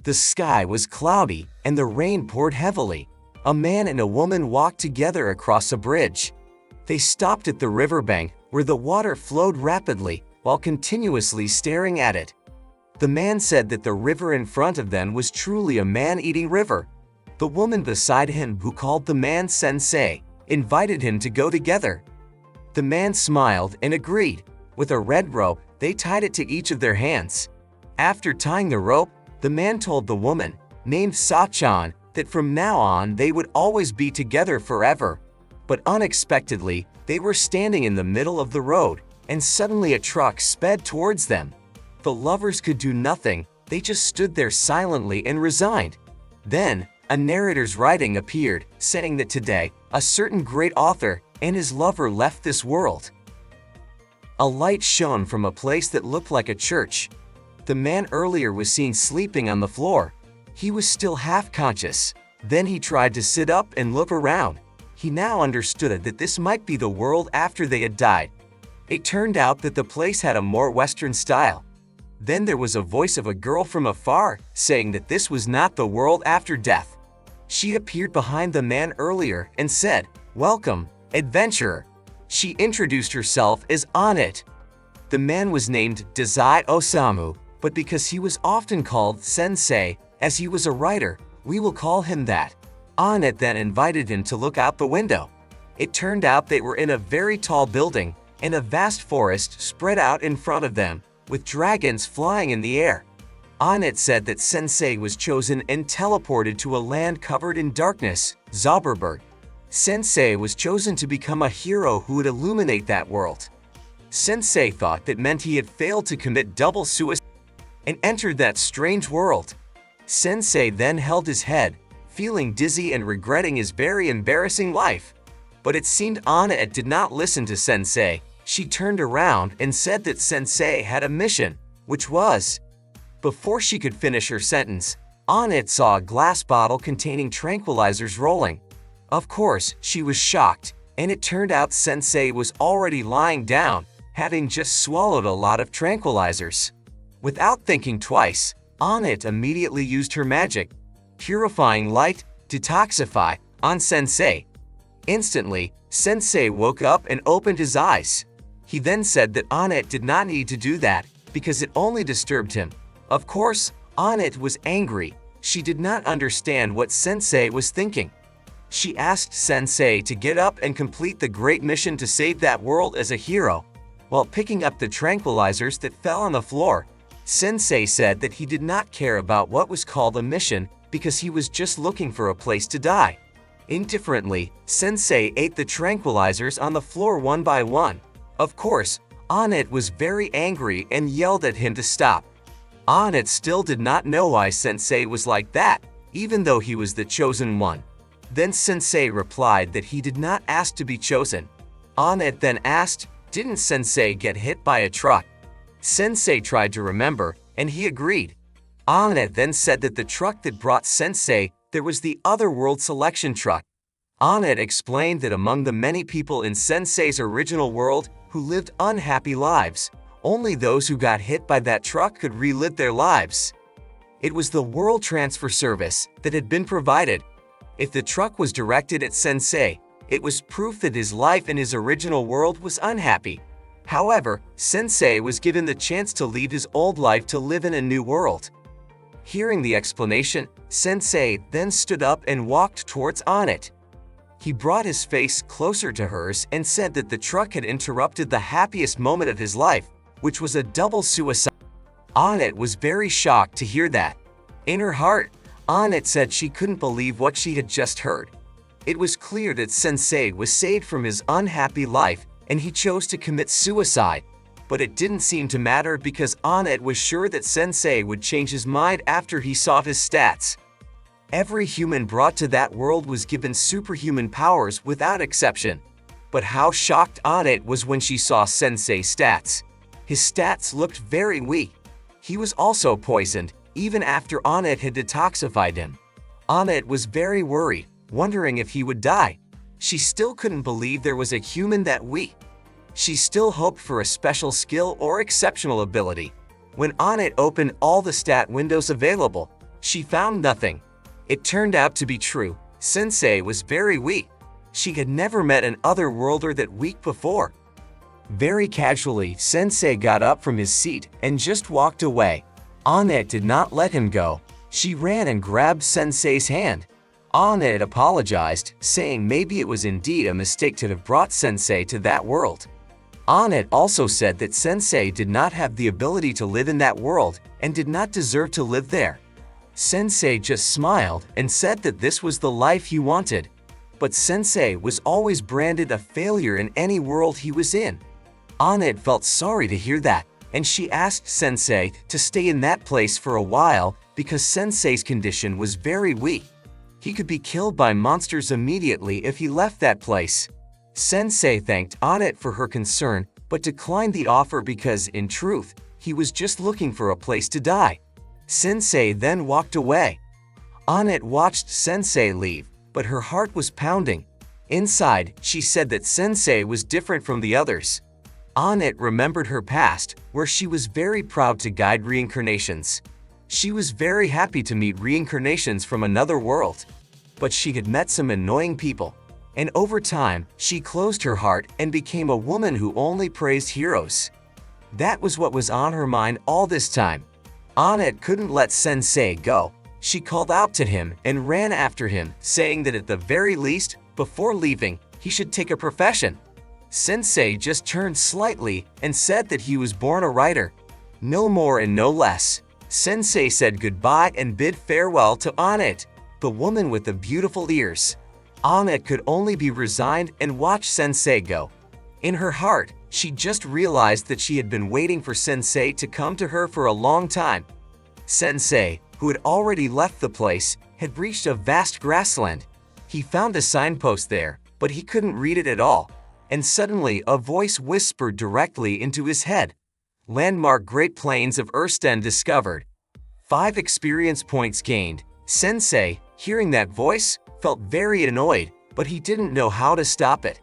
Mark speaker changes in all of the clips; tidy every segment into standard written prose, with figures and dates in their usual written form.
Speaker 1: The sky was cloudy, and the rain poured heavily. A man and a woman walked together across a bridge. They stopped at the riverbank, where the water flowed rapidly, while continuously staring at it. The man said that the river in front of them was truly a man-eating river. The woman beside him, who called the man sensei, invited him to go together. The man smiled and agreed. With a red rope, they tied it to each of their hands. After tying the rope, the man told the woman, named Sa-chan, that from now on they would always be together forever. But unexpectedly, they were standing in the middle of the road, and suddenly a truck sped towards them. The lovers could do nothing, they just stood there silently and resigned. Then, a narrator's writing appeared, saying that today, a certain great author and his lover left this world. A light shone from a place that looked like a church. The man earlier was seen sleeping on the floor. He was still half conscious. Then he tried to sit up and look around. He now understood that this might be the world after they had died. It turned out that the place had a more Western style. Then there was a voice of a girl from afar, saying that this was not the world after death. She appeared behind the man earlier and said, "Welcome, adventurer." She introduced herself as Annette. The man was named Dazai Osamu, but because he was often called Sensei, as he was a writer, we will call him that. Annette then invited him to look out the window. It turned out they were in a very tall building, and a vast forest spread out in front of them, with dragons flying in the air. Annette said that Sensei was chosen and teleported to a land covered in darkness, Zauberberg. Sensei was chosen to become a hero who would illuminate that world. Sensei thought that meant he had failed to commit double suicide and entered that strange world. Sensei then held his head, feeling dizzy and regretting his very embarrassing life. But it seemed Annette did not listen to Sensei. She turned around and said that Sensei had a mission, which was… Before she could finish her sentence, Annette saw a glass bottle containing tranquilizers rolling. Of course, she was shocked, and it turned out Sensei was already lying down, having just swallowed a lot of tranquilizers. Without thinking twice, Annette immediately used her magic, purifying light, detoxify, on Sensei. Instantly, Sensei woke up and opened his eyes. He then said that Annette did not need to do that, because it only disturbed him. Of course, Annette was angry. She did not understand what Sensei was thinking. She asked Sensei to get up and complete the great mission to save that world as a hero. While picking up the tranquilizers that fell on the floor, Sensei said that he did not care about what was called a mission because he was just looking for a place to die. Indifferently, Sensei ate the tranquilizers on the floor one by one. Of course, Annette was very angry and yelled at him to stop. Annette still did not know why Sensei was like that, even though he was the chosen one. Then Sensei replied that he did not ask to be chosen. Annette then asked, "Didn't Sensei get hit by a truck?" Sensei tried to remember, and he agreed. Annette then said that the truck that brought Sensei there was the Otherworld selection truck. Annette explained that among the many people in Sensei's original world who lived unhappy lives, only those who got hit by that truck could relive their lives. It was the World Transfer Service that had been provided. If the truck was directed at Sensei, it was proof that his life in his original world was unhappy. However, Sensei was given the chance to leave his old life to live in a new world. Hearing the explanation, Sensei then stood up and walked towards Annette. He brought his face closer to hers and said that the truck had interrupted the happiest moment of his life, which was a double suicide. Annette was very shocked to hear that. In her heart, Annette said she couldn't believe what she had just heard. It was clear that Sensei was saved from his unhappy life and he chose to commit suicide. But it didn't seem to matter because Annette was sure that Sensei would change his mind after he saw his stats. Every human brought to that world was given superhuman powers without exception. But how shocked Annette was when she saw Sensei's stats. His stats looked very weak. He was also poisoned, even after Annette had detoxified him. Annette was very worried, wondering if he would die. She still couldn't believe there was a human that weak. She still hoped for a special skill or exceptional ability. When Annette opened all the stat windows available, She found nothing. It turned out to be true. Sensei was very weak. She had never met an otherworlder that weak before. Very casually, Sensei got up from his seat and just walked away. Annette did not let him go. She ran and grabbed Sensei's hand. Annette apologized, saying maybe it was indeed a mistake to have brought Sensei to that world. Annette also said that Sensei did not have the ability to live in that world and did not deserve to live there. Sensei just smiled and said that this was the life he wanted. But Sensei was always branded a failure in any world he was in. Annette felt sorry to hear that, and she asked Sensei to stay in that place for a while because Sensei's condition was very weak. He could be killed by monsters immediately if he left that place. Sensei thanked Annette for her concern, but declined the offer because, in truth, he was just looking for a place to die. Sensei then walked away. Annette watched Sensei leave, but her heart was pounding. Inside, she said that Sensei was different from the others. Annette remembered her past, where she was very proud to guide reincarnations. She was very happy to meet reincarnations from another world. But she had met some annoying people. And over time, she closed her heart and became a woman who only praised heroes. That was what was on her mind all this time. Annette couldn't let Sensei go. She called out to him and ran after him, saying that at the very least, before leaving, he should take a profession. Sensei just turned slightly and said that he was born a writer. No more and no less. Sensei said goodbye and bid farewell to Annette, the woman with the beautiful ears. Annette could only be resigned and watch Sensei go. In her heart, she just realized that she had been waiting for Sensei to come to her for a long time. Sensei, who had already left the place, had reached a vast grassland. He found a signpost there, but he couldn't read it at all. And suddenly a voice whispered directly into his head. Landmark Great Plains of Ersten discovered. 5 experience points gained. Sensei, hearing that voice, felt very annoyed, but he didn't know how to stop it.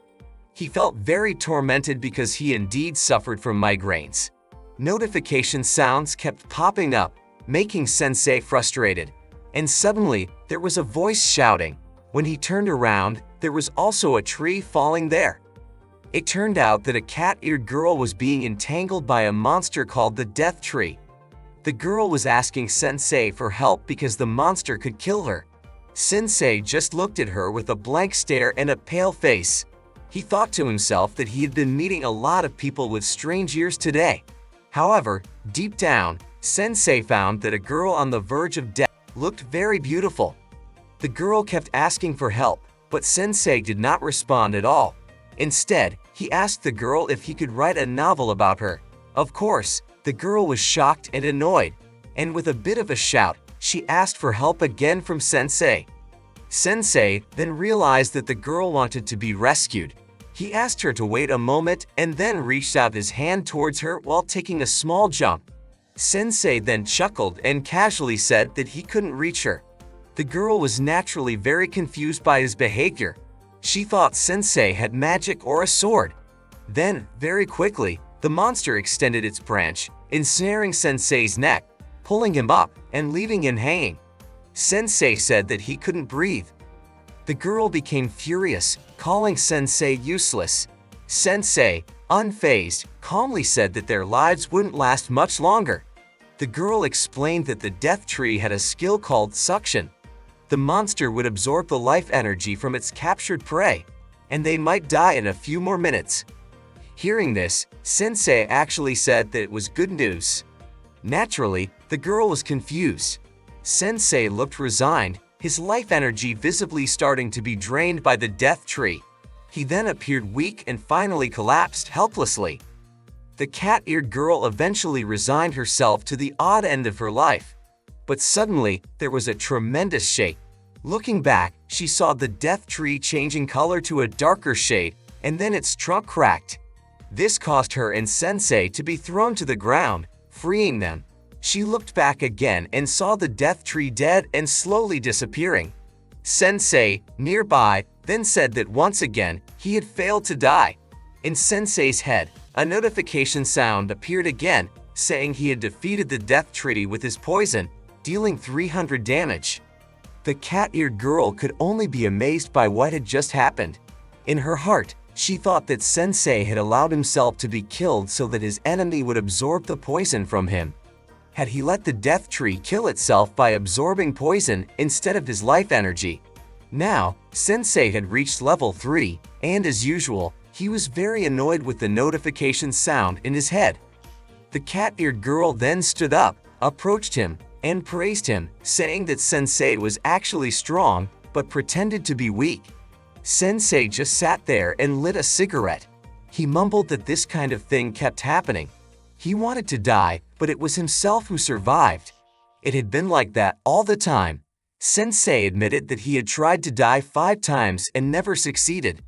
Speaker 1: He felt very tormented because he indeed suffered from migraines. Notification sounds kept popping up, making Sensei frustrated. And suddenly, there was a voice shouting. When he turned around, there was also a tree falling there. It turned out that a cat-eared girl was being entangled by a monster called the Death Tree. The girl was asking Sensei for help because the monster could kill her. Sensei just looked at her with a blank stare and a pale face. He thought to himself that he had been meeting a lot of people with strange ears today. However, deep down, Sensei found that a girl on the verge of death looked very beautiful. The girl kept asking for help, but Sensei did not respond at all. Instead, he asked the girl if he could write a novel about her. Of course, the girl was shocked and annoyed, and with a bit of a shout, she asked for help again from Sensei. Sensei then realized that the girl wanted to be rescued. He asked her to wait a moment and then reached out his hand towards her while taking a small jump. Sensei then chuckled and casually said that he couldn't reach her. The girl was naturally very confused by his behavior. She thought Sensei had magic or a sword. Then, very quickly, the monster extended its branch, ensnaring Sensei's neck, pulling him up and leaving him hanging. Sensei said that he couldn't breathe. The girl became furious, calling Sensei useless. Sensei, unfazed, calmly said that their lives wouldn't last much longer. The girl explained that the Death Tree had a skill called suction. The monster would absorb the life energy from its captured prey, and they might die in a few more minutes. Hearing this, Sensei actually said that it was good news. Naturally, the girl was confused. Sensei looked resigned, his life energy visibly starting to be drained by the Death Tree. He then appeared weak and finally collapsed helplessly. The cat-eared girl eventually resigned herself to the odd end of her life. But suddenly, there was a tremendous shake. Looking back, she saw the Death Tree changing color to a darker shade, and then its trunk cracked. This caused her and Sensei to be thrown to the ground, freeing them. She looked back again and saw the Death Tree dead and slowly disappearing. Sensei, nearby, then said that once again, he had failed to die. In Sensei's head, a notification sound appeared again, saying he had defeated the Death Tree with his poison, dealing 300 damage. The cat-eared girl could only be amazed by what had just happened. In her heart, she thought that Sensei had allowed himself to be killed so that his enemy would absorb the poison from him. Had he let the death tree kill itself by absorbing poison instead of his life energy? Now, Sensei had reached level 3, and as usual, he was very annoyed with the notification sound in his head. The cat-eared girl then stood up, approached him, and praised him, saying that Sensei was actually strong, but pretended to be weak. Sensei just sat there and lit a cigarette. He mumbled that this kind of thing kept happening. He wanted to die, but it was himself who survived. It had been like that all the time. Sensei admitted that he had tried to die 5 times and never succeeded.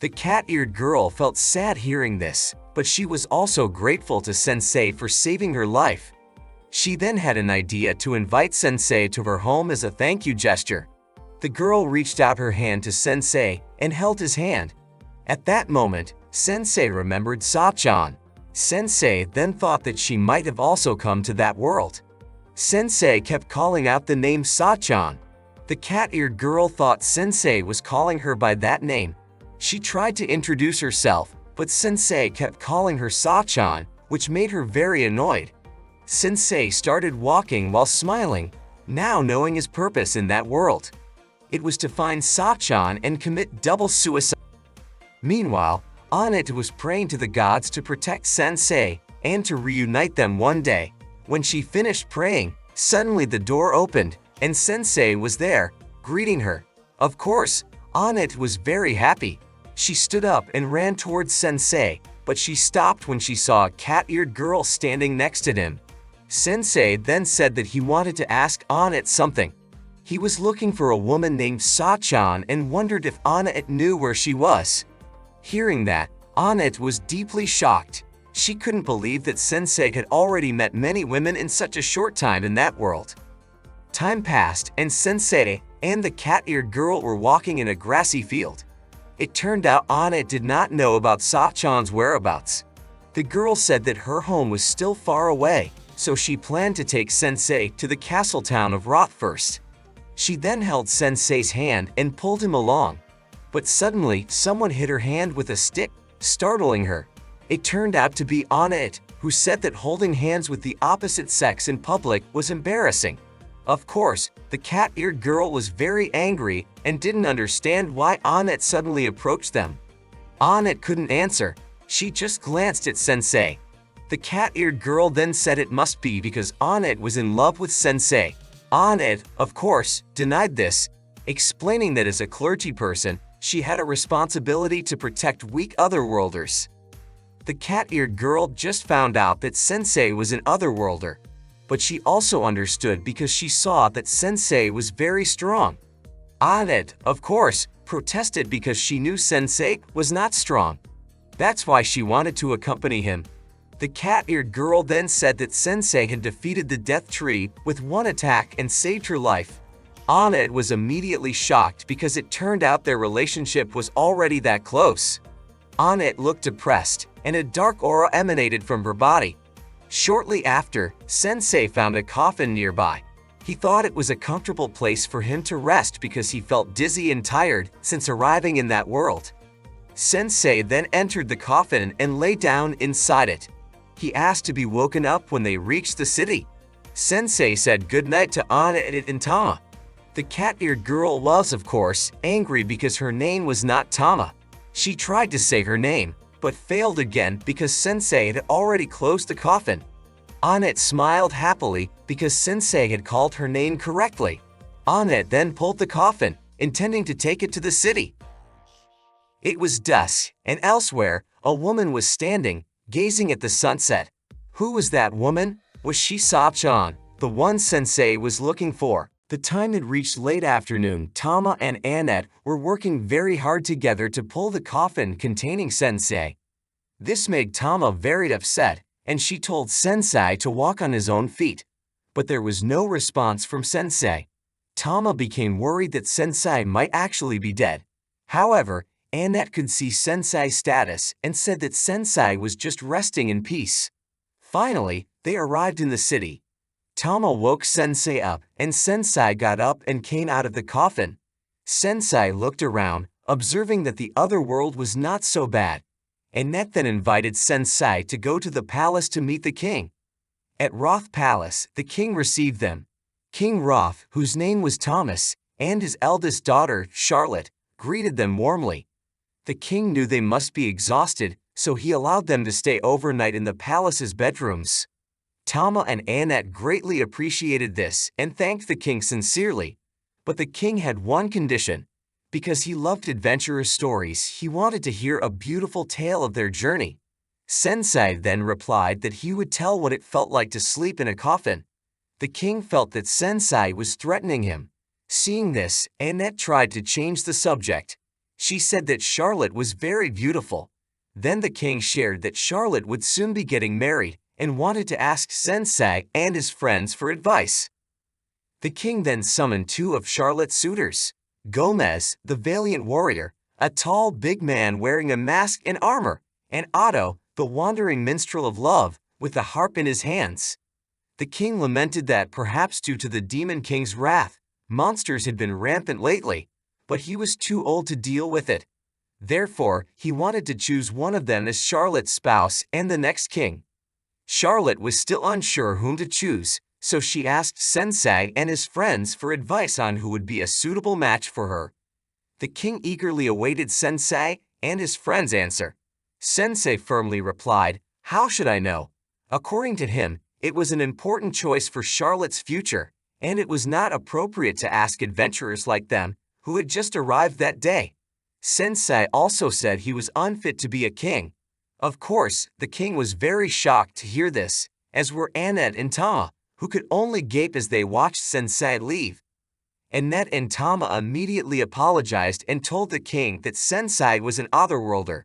Speaker 1: The cat-eared girl felt sad hearing this, but she was also grateful to Sensei for saving her life. She then had an idea to invite Sensei to her home as a thank you gesture. The girl reached out her hand to Sensei and held his hand. At that moment, Sensei remembered Sa-chan. Sensei then thought that she might have also come to that world. Sensei kept calling out the name Sa-chan. The cat-eared girl thought Sensei was calling her by that name. She tried to introduce herself, but Sensei kept calling her Sa-chan, which made her very annoyed. Sensei started walking while smiling, now knowing his purpose in that world. It was to find Sa-chan and commit double suicide. Meanwhile, Annette was praying to the gods to protect Sensei and to reunite them one day. When she finished praying, suddenly the door opened, and Sensei was there, greeting her. Of course, Annette was very happy. She stood up and ran towards Sensei, but she stopped when she saw a cat-eared girl standing next to him. Sensei then said that he wanted to ask Annette something. He was looking for a woman named Sa-chan and wondered if Annette knew where she was. Hearing that, Annette was deeply shocked. She couldn't believe that Sensei had already met many women in such a short time in that world. Time passed, and Sensei and the cat-eared girl were walking in a grassy field. It turned out Annette did not know about Sa-chan's whereabouts. The girl said that her home was still far away, so she planned to take Sensei to the castle town of Roth first. She then held Sensei's hand and pulled him along. But suddenly, someone hit her hand with a stick, startling her. It turned out to be Annette, who said that holding hands with the opposite sex in public was embarrassing. Of course, the cat-eared girl was very angry and didn't understand why Annette suddenly approached them. Annette couldn't answer. She just glanced at Sensei. The cat-eared girl then said it must be because Annette was in love with Sensei. Annette, of course, denied this, explaining that as a clergy person, she had a responsibility to protect weak otherworlders. The cat-eared girl just found out that Sensei was an otherworlder, but she also understood because she saw that Sensei was very strong. Annette, of course, protested because she knew Sensei was not strong. That's why she wanted to accompany him. The cat-eared girl then said that Sensei had defeated the death tree with one attack and saved her life. Annette was immediately shocked because it turned out their relationship was already that close. Annette looked depressed, and a dark aura emanated from her body. Shortly after, Sensei found a coffin nearby. He thought it was a comfortable place for him to rest because he felt dizzy and tired since arriving in that world. Sensei then entered the coffin and lay down inside it. He asked to be woken up when they reached the city. Sensei said goodnight to Annette and Tama. The cat-eared girl was, of course, angry because her name was not Tama. She tried to say her name, but failed again because Sensei had already closed the coffin. Annette smiled happily because Sensei had called her name correctly. Annette then pulled the coffin, intending to take it to the city. It was dusk, and elsewhere, a woman was standing, gazing at the sunset. Who was that woman? Was she Sa-chan, the one Sensei was looking for? The time had reached late afternoon. Tama and Annette were working very hard together to pull the coffin containing Sensei. This made Tama very upset, and she told Sensei to walk on his own feet. But there was no response from Sensei. Tama became worried that Sensei might actually be dead. However, Annette could see Sensei's status and said that Sensei was just resting in peace. Finally, they arrived in the city. Tama woke Sensei up, and Sensei got up and came out of the coffin. Sensei looked around, observing that the other world was not so bad. Annette then invited Sensei to go to the palace to meet the king. At Roth Palace, the king received them. King Roth, whose name was Thomas, and his eldest daughter, Charlotte, greeted them warmly. The king knew they must be exhausted, so he allowed them to stay overnight in the palace's bedrooms. Tama and Annette greatly appreciated this and thanked the king sincerely. But the king had one condition. Because he loved adventurous stories, he wanted to hear a beautiful tale of their journey. Sensei then replied that he would tell what it felt like to sleep in a coffin. The king felt that Sensei was threatening him. Seeing this, Annette tried to change the subject. She said that Charlotte was very beautiful. Then the king shared that Charlotte would soon be getting married and wanted to ask Sensei and his friends for advice. The king then summoned two of Charlotte's suitors. Gomez, the valiant warrior, a tall, big man wearing a mask and armor, and Otto, the wandering minstrel of love, with a harp in his hands. The king lamented that perhaps due to the Demon King's wrath, monsters had been rampant lately, but he was too old to deal with it. Therefore, he wanted to choose one of them as Charlotte's spouse and the next king. Charlotte was still unsure whom to choose, so she asked Sensei and his friends for advice on who would be a suitable match for her. The king eagerly awaited Sensei and his friends' answer. Sensei firmly replied, "How should I know?" According to him, it was an important choice for Charlotte's future, and it was not appropriate to ask adventurers like them, who had just arrived that day. Sensei also said he was unfit to be a king. Of course, the king was very shocked to hear this, as were Annette and Tama, who could only gape as they watched Sensei leave. Annette and Tama immediately apologized and told the king that Sensei was an otherworlder.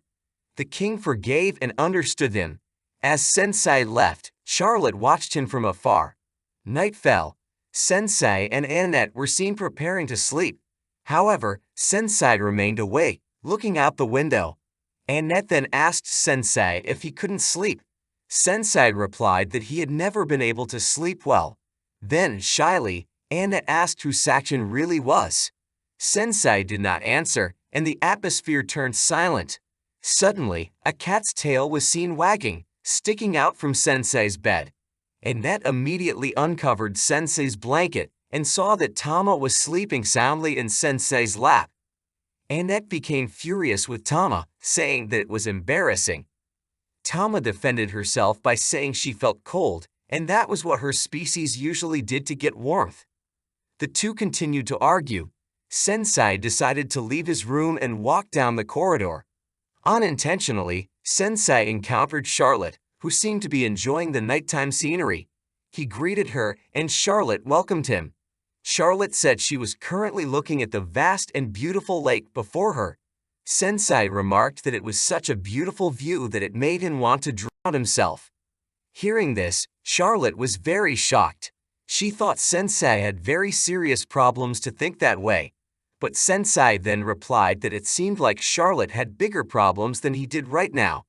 Speaker 1: The king forgave and understood him. As Sensei left, Charlotte watched him from afar. Night fell. Sensei and Annette were seen preparing to sleep. However, Sensei remained awake, looking out the window. Annette then asked Sensei if he couldn't sleep. Sensei replied that he had never been able to sleep well. Then, shyly, Annette asked who Sakshin really was. Sensei did not answer, and the atmosphere turned silent. Suddenly, a cat's tail was seen wagging, sticking out from Sensei's bed. Annette immediately uncovered Sensei's blanket and saw that Tama was sleeping soundly in Sensei's lap. Annette became furious with Tama, saying that it was embarrassing. Tama defended herself by saying she felt cold, and that was what her species usually did to get warmth. The two continued to argue. Sensei decided to leave his room and walk down the corridor. Unintentionally, Sensei encountered Charlotte, who seemed to be enjoying the nighttime scenery. He greeted her, and Charlotte welcomed him. Charlotte said she was currently looking at the vast and beautiful lake before her. Sensei remarked that it was such a beautiful view that it made him want to drown himself. Hearing this, Charlotte was very shocked. She thought Sensei had very serious problems to think that way. But Sensei then replied that it seemed like Charlotte had bigger problems than he did right now.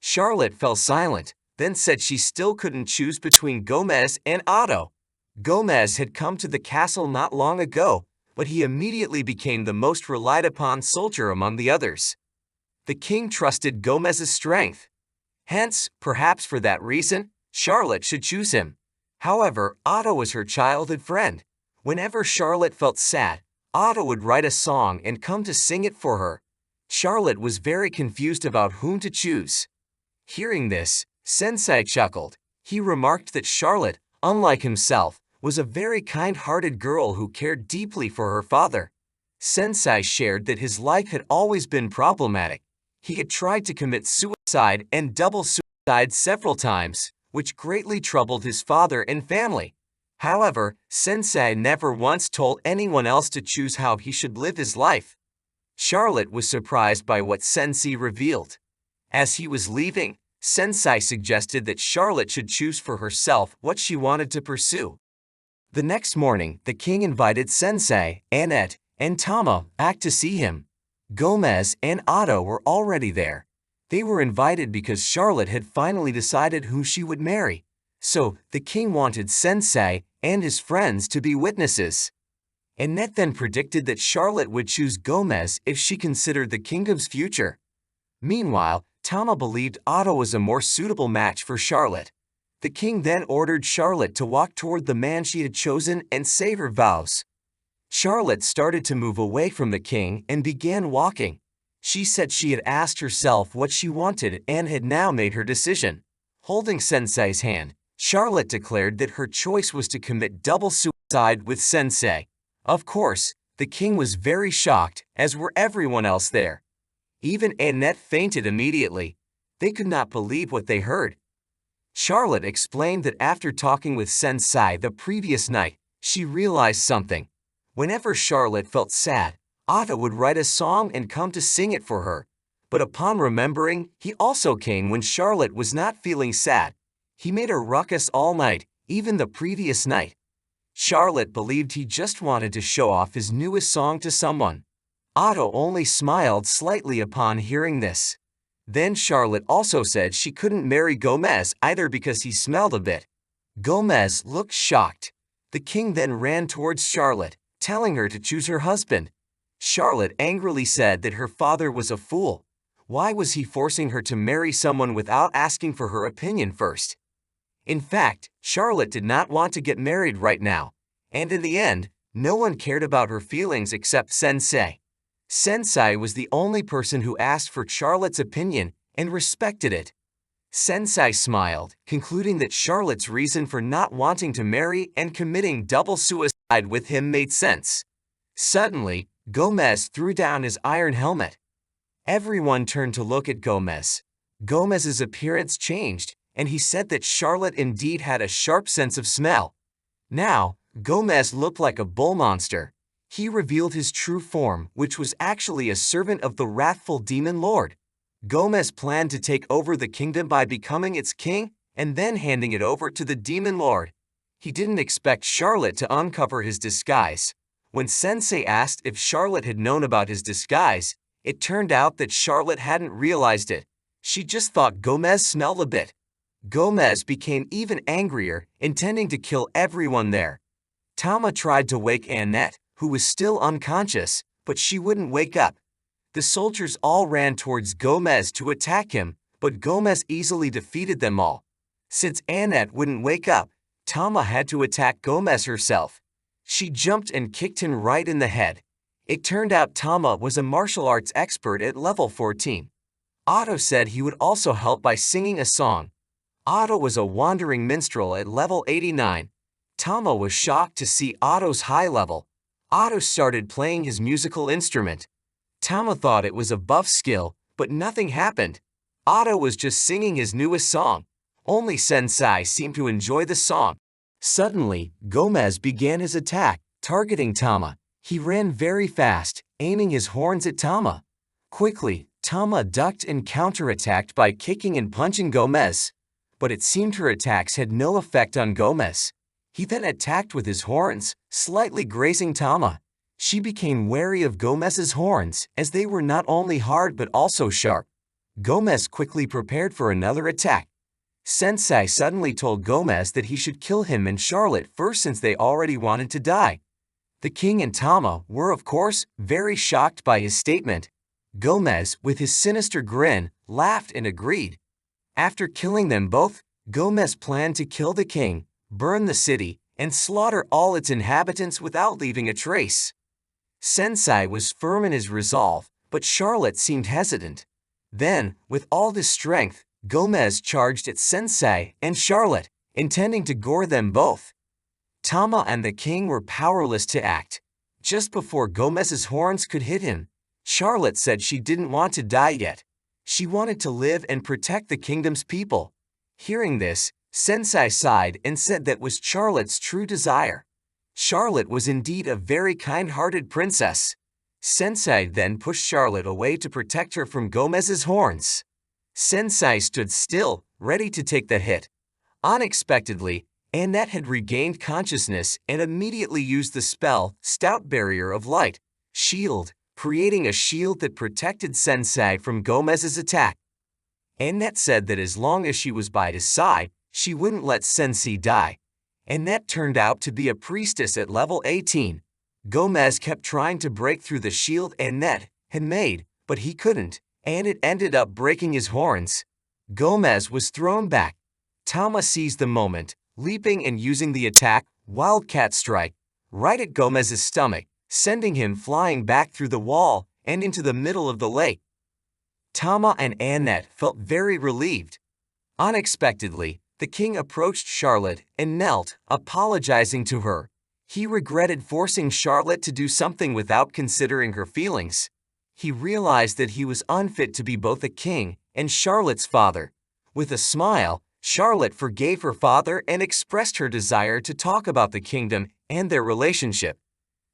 Speaker 1: Charlotte fell silent, then said she still couldn't choose between Gomez and Otto. Gomez had come to the castle not long ago, but he immediately became the most relied upon soldier among the others. The king trusted Gomez's strength. Hence, perhaps for that reason, Charlotte should choose him. However, Otto was her childhood friend. Whenever Charlotte felt sad, Otto would write a song and come to sing it for her. Charlotte was very confused about whom to choose. Hearing this, Sensei chuckled. He remarked that Charlotte, unlike himself, was a very kind-hearted girl who cared deeply for her father. Sensei shared that his life had always been problematic. He had tried to commit suicide and double suicide several times, which greatly troubled his father and family. However, Sensei never once told anyone else to choose how he should live his life. Charlotte was surprised by what Sensei revealed. As he was leaving, Sensei suggested that Charlotte should choose for herself what she wanted to pursue. The next morning, the king invited Sensei, Annette, and Tama back to see him. Gomez and Otto were already there. They were invited because Charlotte had finally decided who she would marry. So, the king wanted Sensei and his friends to be witnesses. Annette then predicted that Charlotte would choose Gomez if she considered the kingdom's future. Meanwhile, Tama believed Otto was a more suitable match for Charlotte. The king then ordered Charlotte to walk toward the man she had chosen and say her vows. Charlotte started to move away from the king and began walking. She said she had asked herself what she wanted and had now made her decision. Holding Sensei's hand, Charlotte declared that her choice was to commit double suicide with Sensei. Of course, the king was very shocked, as were everyone else there. Even Annette fainted immediately. They could not believe what they heard. Charlotte explained that after talking with Sensei the previous night, she realized something. Whenever Charlotte felt sad, Otto would write a song and come to sing it for her. But upon remembering, he also came when Charlotte was not feeling sad. He made a ruckus all night, even the previous night. Charlotte believed he just wanted to show off his newest song to someone. Otto only smiled slightly upon hearing this. Then Charlotte also said she couldn't marry Gomez either because he smelled a bit. Gomez looked shocked. The king then ran towards Charlotte, telling her to choose her husband. Charlotte angrily said that her father was a fool. Why was he forcing her to marry someone without asking for her opinion first? In fact, Charlotte did not want to get married right now, and in the end, no one cared about her feelings except Sensei. Sensei was the only person who asked for Charlotte's opinion and respected it. Sensei smiled, concluding that Charlotte's reason for not wanting to marry and committing double suicide with him made sense. Suddenly, Gomez threw down his iron helmet. Everyone turned to look at Gomez. Gomez's appearance changed, and he said that Charlotte indeed had a sharp sense of smell. Now, Gomez looked like a bull monster. He revealed his true form, which was actually a servant of the wrathful demon lord. Gomez planned to take over the kingdom by becoming its king and then handing it over to the demon lord. He didn't expect Charlotte to uncover his disguise. When Sensei asked if Charlotte had known about his disguise, it turned out that Charlotte hadn't realized it. She just thought Gomez smelled a bit. Gomez became even angrier, intending to kill everyone there. Tama tried to wake Annette, who was still unconscious, but she wouldn't wake up. The soldiers all ran towards Gomez to attack him, but Gomez easily defeated them all. Since Annette wouldn't wake up, Tama had to attack Gomez herself. She jumped and kicked him right in the head. It turned out Tama was a martial arts expert at level 14. Otto said he would also help by singing a song. Otto was a wandering minstrel at level 89. Tama was shocked to see Otto's high level. Otto started playing his musical instrument. Tama thought it was a buff skill, but nothing happened. Otto was just singing his newest song. Only Sensei seemed to enjoy the song. Suddenly, Gomez began his attack, targeting Tama. He ran very fast, aiming his horns at Tama. Quickly, Tama ducked and counterattacked by kicking and punching Gomez. But it seemed her attacks had no effect on Gomez. He then attacked with his horns, slightly grazing Tama. She became wary of Gomez's horns, as they were not only hard but also sharp. Gomez quickly prepared for another attack. Sensei suddenly told Gomez that he should kill him and Charlotte first since they already wanted to die. The king and Tama were, of course, very shocked by his statement. Gomez, with his sinister grin, laughed and agreed. After killing them both, Gomez planned to kill the king, burn the city, and slaughter all its inhabitants without leaving a trace. Sensei was firm in his resolve, but Charlotte seemed hesitant. Then, with all his strength, Gomez charged at Sensei and Charlotte, intending to gore them both. Tama and the king were powerless to act. Just before Gomez's horns could hit him, Charlotte said she didn't want to die yet. She wanted to live and protect the kingdom's people. Hearing this, Sensei sighed and said that was Charlotte's true desire. Charlotte was indeed a very kind-hearted princess. Sensei then pushed Charlotte away to protect her from Gomez's horns. Sensei stood still, ready to take the hit. Unexpectedly, Annette had regained consciousness and immediately used the spell Stout Barrier of Light, Shield, creating a shield that protected Sensei from Gomez's attack. Annette said that as long as she was by his side, She wouldn't let Sensei die. Annette turned out to be a priestess at level 18. Gomez kept trying to break through the shield Annette had made, but he couldn't, and it ended up breaking his horns. Gomez was thrown back. Tama seized the moment, leaping and using the attack, Wildcat Strike, right at Gomez's stomach, sending him flying back through the wall and into the middle of the lake. Tama and Annette felt very relieved. Unexpectedly, the king approached Charlotte and knelt, apologizing to her. He regretted forcing Charlotte to do something without considering her feelings. He realized that he was unfit to be both a king and Charlotte's father. With a smile, Charlotte forgave her father and expressed her desire to talk about the kingdom and their relationship.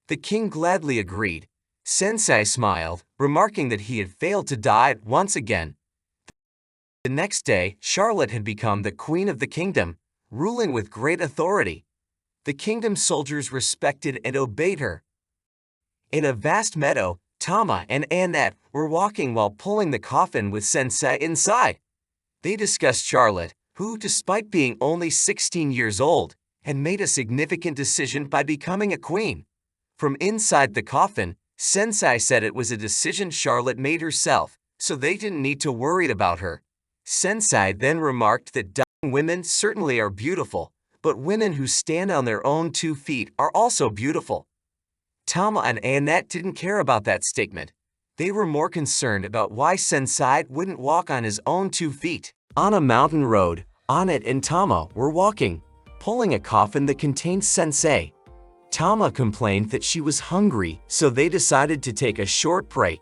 Speaker 1: The king gladly agreed. Sensei smiled, remarking that he had failed to die once again. The next day, Charlotte had become the queen of the kingdom, ruling with great authority. The kingdom's soldiers respected and obeyed her. In a vast meadow, Tama and Annette were walking while pulling the coffin with Sensei inside. They discussed Charlotte, who, despite being only 16 years old, had made a significant decision by becoming a queen. From inside the coffin, Sensei said it was a decision Charlotte made herself, so they didn't need to worry about her. Sensei then remarked that dying women certainly are beautiful, but women who stand on their own 2 feet are also beautiful. Tama and Annette didn't care about that statement. They were more concerned about why Sensei wouldn't walk on his own 2 feet. On a mountain road, Annette and Tama were walking, pulling a coffin that contained Sensei. Tama complained that she was hungry, so they decided to take a short break.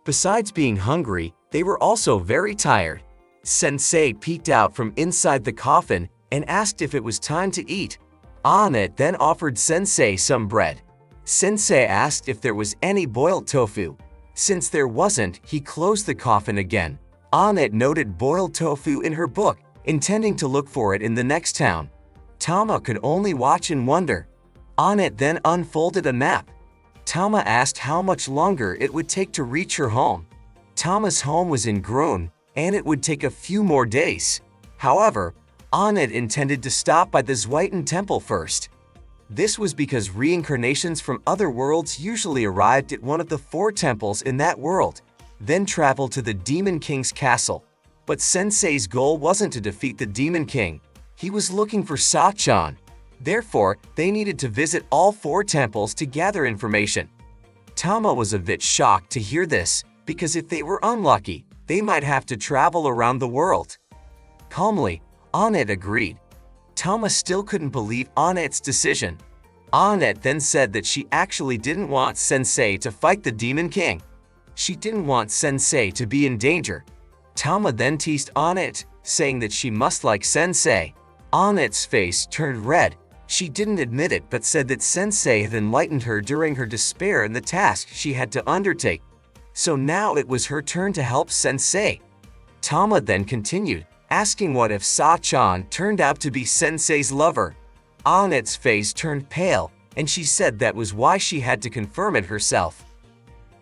Speaker 1: Besides being hungry, they were also very tired. Sensei peeked out from inside the coffin and asked if it was time to eat. Annette then offered Sensei some bread. Sensei asked if there was any boiled tofu. Since there wasn't, he closed the coffin again. Annette noted boiled tofu in her book, intending to look for it in the next town. Tama could only watch and wonder. Annette then unfolded a map. Tama asked how much longer it would take to reach her home. Tama's home was in Grun, and it would take a few more days. However, Annette intended to stop by the Zweiten Temple first. This was because reincarnations from other worlds usually arrived at one of the 4 temples in that world, then traveled to the Demon King's castle. But Sensei's goal wasn't to defeat the Demon King. He was looking for Sachan. Therefore, they needed to visit all 4 temples to gather information. Tama was a bit shocked to hear this, because if they were unlucky, they might have to travel around the world. Calmly, Annette agreed. Tama still couldn't believe Annette's decision. Annette then said that she actually didn't want Sensei to fight the Demon King. She didn't want Sensei to be in danger. Tama then teased Annette, saying that she must like Sensei. Annette's face turned red. She didn't admit it but said that Sensei had enlightened her during her despair in the task she had to undertake. So now it was her turn to help Sensei. Tama then continued, asking what if Sachan turned out to be Sensei's lover. Annette's face turned pale, and she said that was why she had to confirm it herself.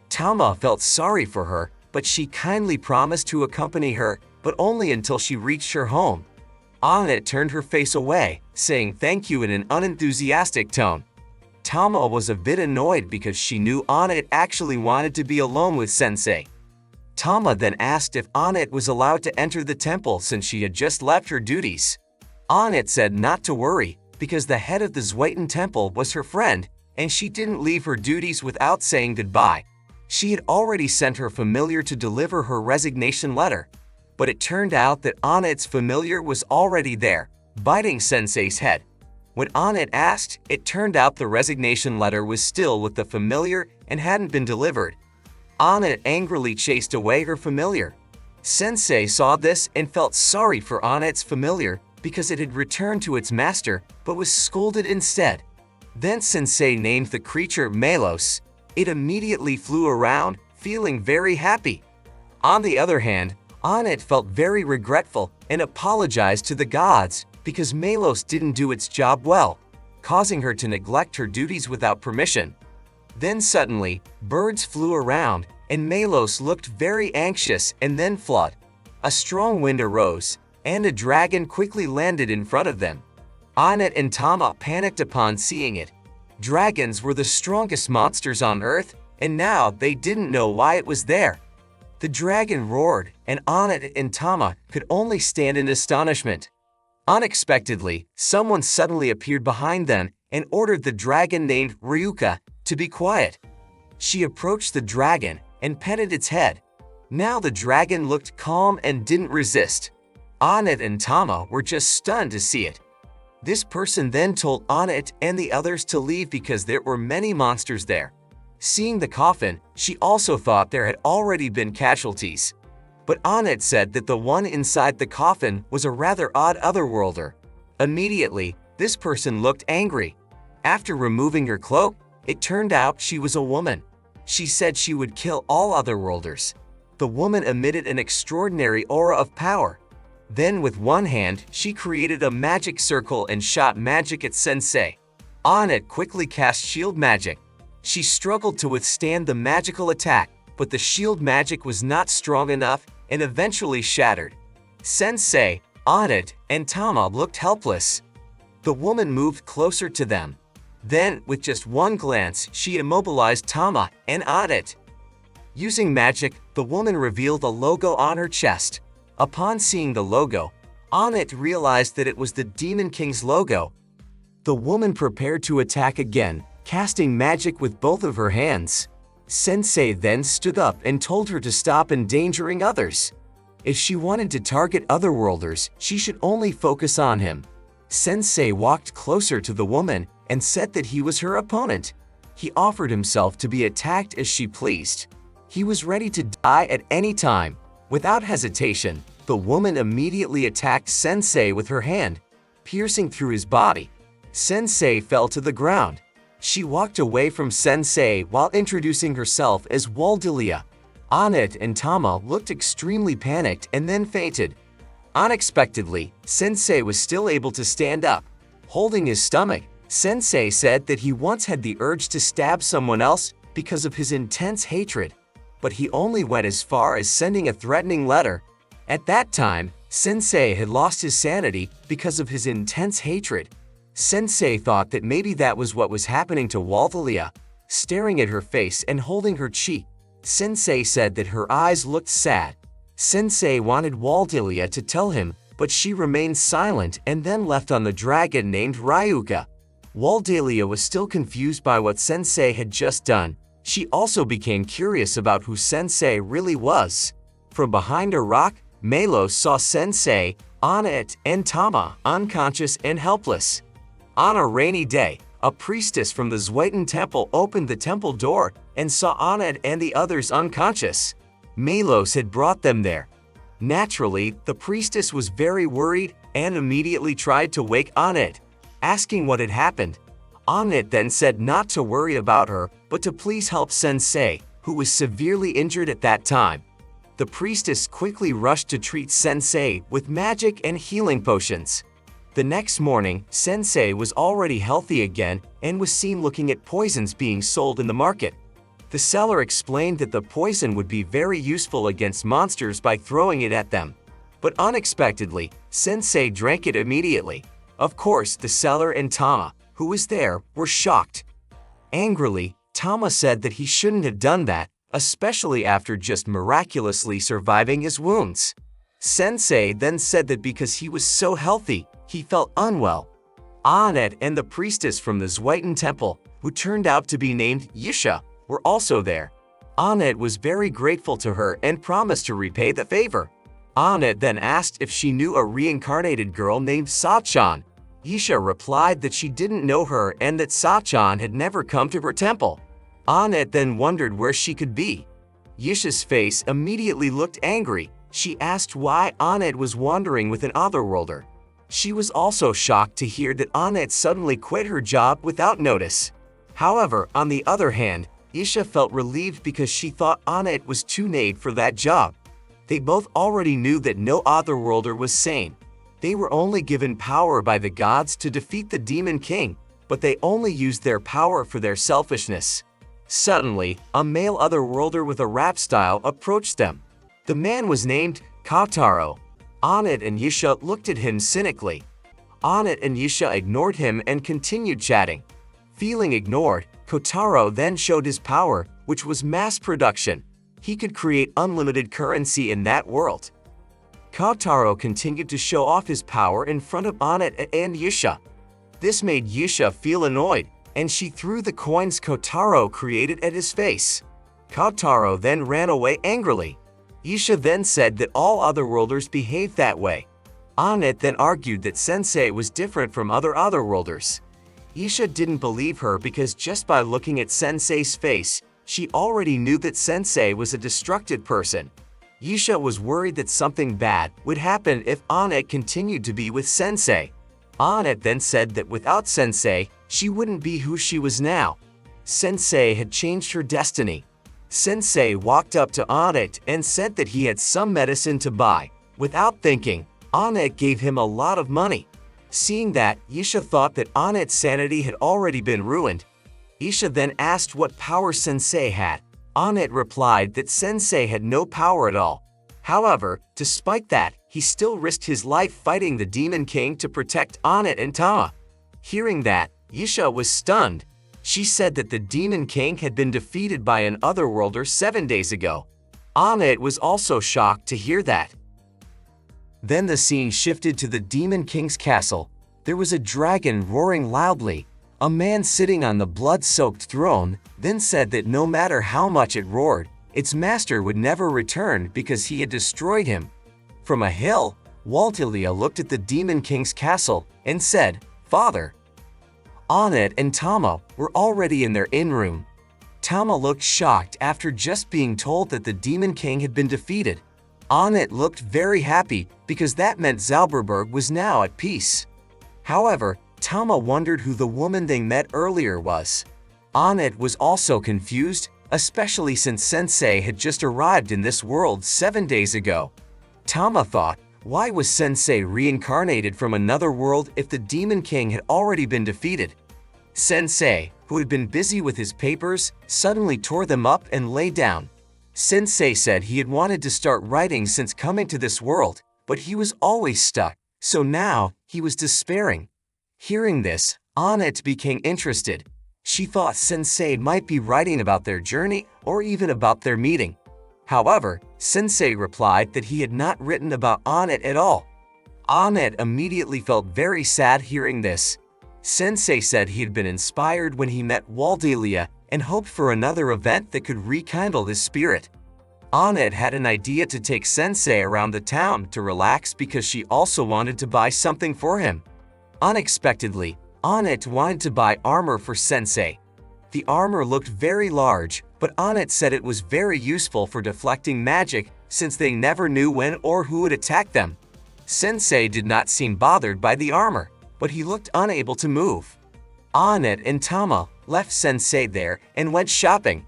Speaker 1: Tama felt sorry for her, but she kindly promised to accompany her, but only until she reached her home. Annette turned her face away, saying thank you in an unenthusiastic tone. Tama was a bit annoyed because she knew Annette actually wanted to be alone with Sensei. Tama then asked if Annette was allowed to enter the temple since she had just left her duties. Annette said not to worry, because the head of the Zweiten Temple was her friend, and she didn't leave her duties without saying goodbye. She had already sent her familiar to deliver her resignation letter. But it turned out that Annette's familiar was already there, biting Sensei's head. When Annette asked, it turned out the resignation letter was still with the familiar and hadn't been delivered. Annette angrily chased away her familiar. Sensei saw this and felt sorry for Annette's familiar because it had returned to its master but was scolded instead. Then Sensei named the creature Melos. It immediately flew around, feeling very happy. On the other hand, Annette felt very regretful and apologized to the gods because Melos didn't do its job well, causing her to neglect her duties without permission. Then suddenly, birds flew around, and Melos looked very anxious and then fled. A strong wind arose. and a dragon quickly landed in front of them. Annette and Tama panicked upon seeing it. Dragons were the strongest monsters on Earth, and now they didn't know why it was there. The dragon roared, and Annette and Tama could only stand in astonishment. Unexpectedly, someone suddenly appeared behind them and ordered the dragon named Ryuka to be quiet. She approached the dragon and petted its head. Now the dragon looked calm and didn't resist. Annette and Tama were just stunned to see it. This person then told Annette and the others to leave because there were many monsters there. Seeing the coffin, she also thought there had already been casualties. But Annette said that the one inside the coffin was a rather odd otherworlder. Immediately, this person looked angry. After removing her cloak, it turned out she was a woman. She said she would kill all otherworlders. The woman emitted an extraordinary aura of power. Then with one hand, she created a magic circle and shot magic at Sensei. Annette quickly cast shield magic. She struggled to withstand the magical attack, but the shield magic was not strong enough and eventually shattered. Sensei, Annette, and Tama looked helpless. The woman moved closer to them. Then, with just one glance, she immobilized Tama and Annette. Using magic, the woman revealed a logo on her chest. Upon seeing the logo, Annette realized that it was the Demon King's logo. The woman prepared to attack again, casting magic with both of her hands. Sensei then stood up and told her to stop endangering others. If she wanted to target otherworlders, she should only focus on him. Sensei walked closer to the woman and said that he was her opponent. He offered himself to be attacked as she pleased. He was ready to die at any time. Without hesitation, the woman immediately attacked Sensei with her hand, piercing through his body. Sensei fell to the ground. She walked away from Sensei while introducing herself as Waldelia. Annette and Tama looked extremely panicked and then fainted. Unexpectedly, Sensei was still able to stand up. Holding his stomach, Sensei said that he once had the urge to stab someone else because of his intense hatred, but he only went as far as sending a threatening letter. At that time, Sensei had lost his sanity because of his intense hatred. Sensei thought that maybe that was what was happening to Waldelia. Staring at her face and holding her cheek, Sensei said that her eyes looked sad. Sensei wanted Waldelia to tell him, but she remained silent and then left on the dragon named Ryuka. Waldelia was still confused by what Sensei had just done. She also became curious about who Sensei really was. From behind a rock, Melos saw Sensei, Annette, and Tama unconscious and helpless. On a rainy day, a priestess from the Zweiten Temple opened the temple door and saw Annette and the others unconscious. Melos had brought them there. Naturally, the priestess was very worried and immediately tried to wake Annette, asking what had happened. Annette then said not to worry about her, but to please help Sensei, who was severely injured at that time. The priestess quickly rushed to treat Sensei with magic and healing potions. The next morning, Sensei was already healthy again and was seen looking at poisons being sold in the market. The seller explained that the poison would be very useful against monsters by throwing it at them. But unexpectedly, Sensei drank it immediately. Of course, the seller and Tama, who was there, were shocked. Angrily, Tama said that he shouldn't have done that, especially after just miraculously surviving his wounds. Sensei then said that because he was so healthy, he felt unwell. Annette and the priestess from the Zweiten Temple, who turned out to be named Yisha, were also there. Annette was very grateful to her and promised to repay the favor. Annette then asked if she knew a reincarnated girl named Sachan. Yisha replied that she didn't know her and that Sachan had never come to her temple. Annette then wondered where she could be. Yisha's face immediately looked angry. She asked why Annette was wandering with an otherworlder. She was also shocked to hear that Annette suddenly quit her job without notice. However, on the other hand, Yisha felt relieved because she thought Annette was too naive for that job. They both already knew that no otherworlder was sane. They were only given power by the gods to defeat the Demon King, but they only used their power for their selfishness. Suddenly, a male otherworlder with a rap style approached them. The man was named Kataro. Annette and Yusha looked at him cynically. Annette and Yusha ignored him and continued chatting. Feeling ignored, Kotaro then showed his power, which was mass production. He could create unlimited currency in that world. Kotaro continued to show off his power in front of Annette and Yusha. This made Yusha feel annoyed, and she threw the coins Kotaro created at his face. Kotaro then ran away angrily. Yusha then said that all otherworlders behaved that way. Annette then argued that Sensei was different from other otherworlders. Yusha didn't believe her because just by looking at Sensei's face, she already knew that Sensei was a destructive person. Yusha was worried that something bad would happen if Annette continued to be with Sensei. Annette then said that without Sensei, she wouldn't be who she was now. Sensei had changed her destiny. Sensei walked up to Annette and said that he had some medicine to buy. Without thinking, Annette gave him a lot of money. Seeing that, Yusha thought that Annette's sanity had already been ruined. Yusha then asked what power Sensei had. Annette replied that Sensei had no power at all. However, despite that, he still risked his life fighting the Demon King to protect Annette and Tama. Hearing that, Yusha was stunned. She said that the Demon King had been defeated by an otherworlder 7 days ago. Annette was also shocked to hear that. Then the scene shifted to the Demon King's castle. There was a dragon roaring loudly. A man sitting on the blood-soaked throne then said that no matter how much it roared, its master would never return because he had destroyed him. From a hill, Waltilia looked at the Demon King's castle and said, "Father." Annette and Tama were already in their inn room. Tama looked shocked after just being told that the Demon King had been defeated. Annette looked very happy because that meant Zauberberg was now at peace. However, Tama wondered who the woman they met earlier was. Annette was also confused, especially since Sensei had just arrived in this world 7 days ago. Tama thought, why was Sensei reincarnated from another world if the Demon King had already been defeated? Sensei, who had been busy with his papers, suddenly tore them up and lay down. Sensei said he had wanted to start writing since coming to this world, but he was always stuck, so now he was despairing. Hearing this, Annette became interested. She thought Sensei might be writing about their journey or even about their meeting. However, Sensei replied that he had not written about Annette at all. Annette immediately felt very sad hearing this. Sensei said he had been inspired when he met Waldelia and hoped for another event that could rekindle his spirit. Annette had an idea to take Sensei around the town to relax because she also wanted to buy something for him. Unexpectedly, Annette wanted to buy armor for Sensei. The armor looked very large, but Annette said it was very useful for deflecting magic since they never knew when or who would attack them. Sensei did not seem bothered by the armor, but he looked unable to move. Annette and Tama left Sensei there and went shopping.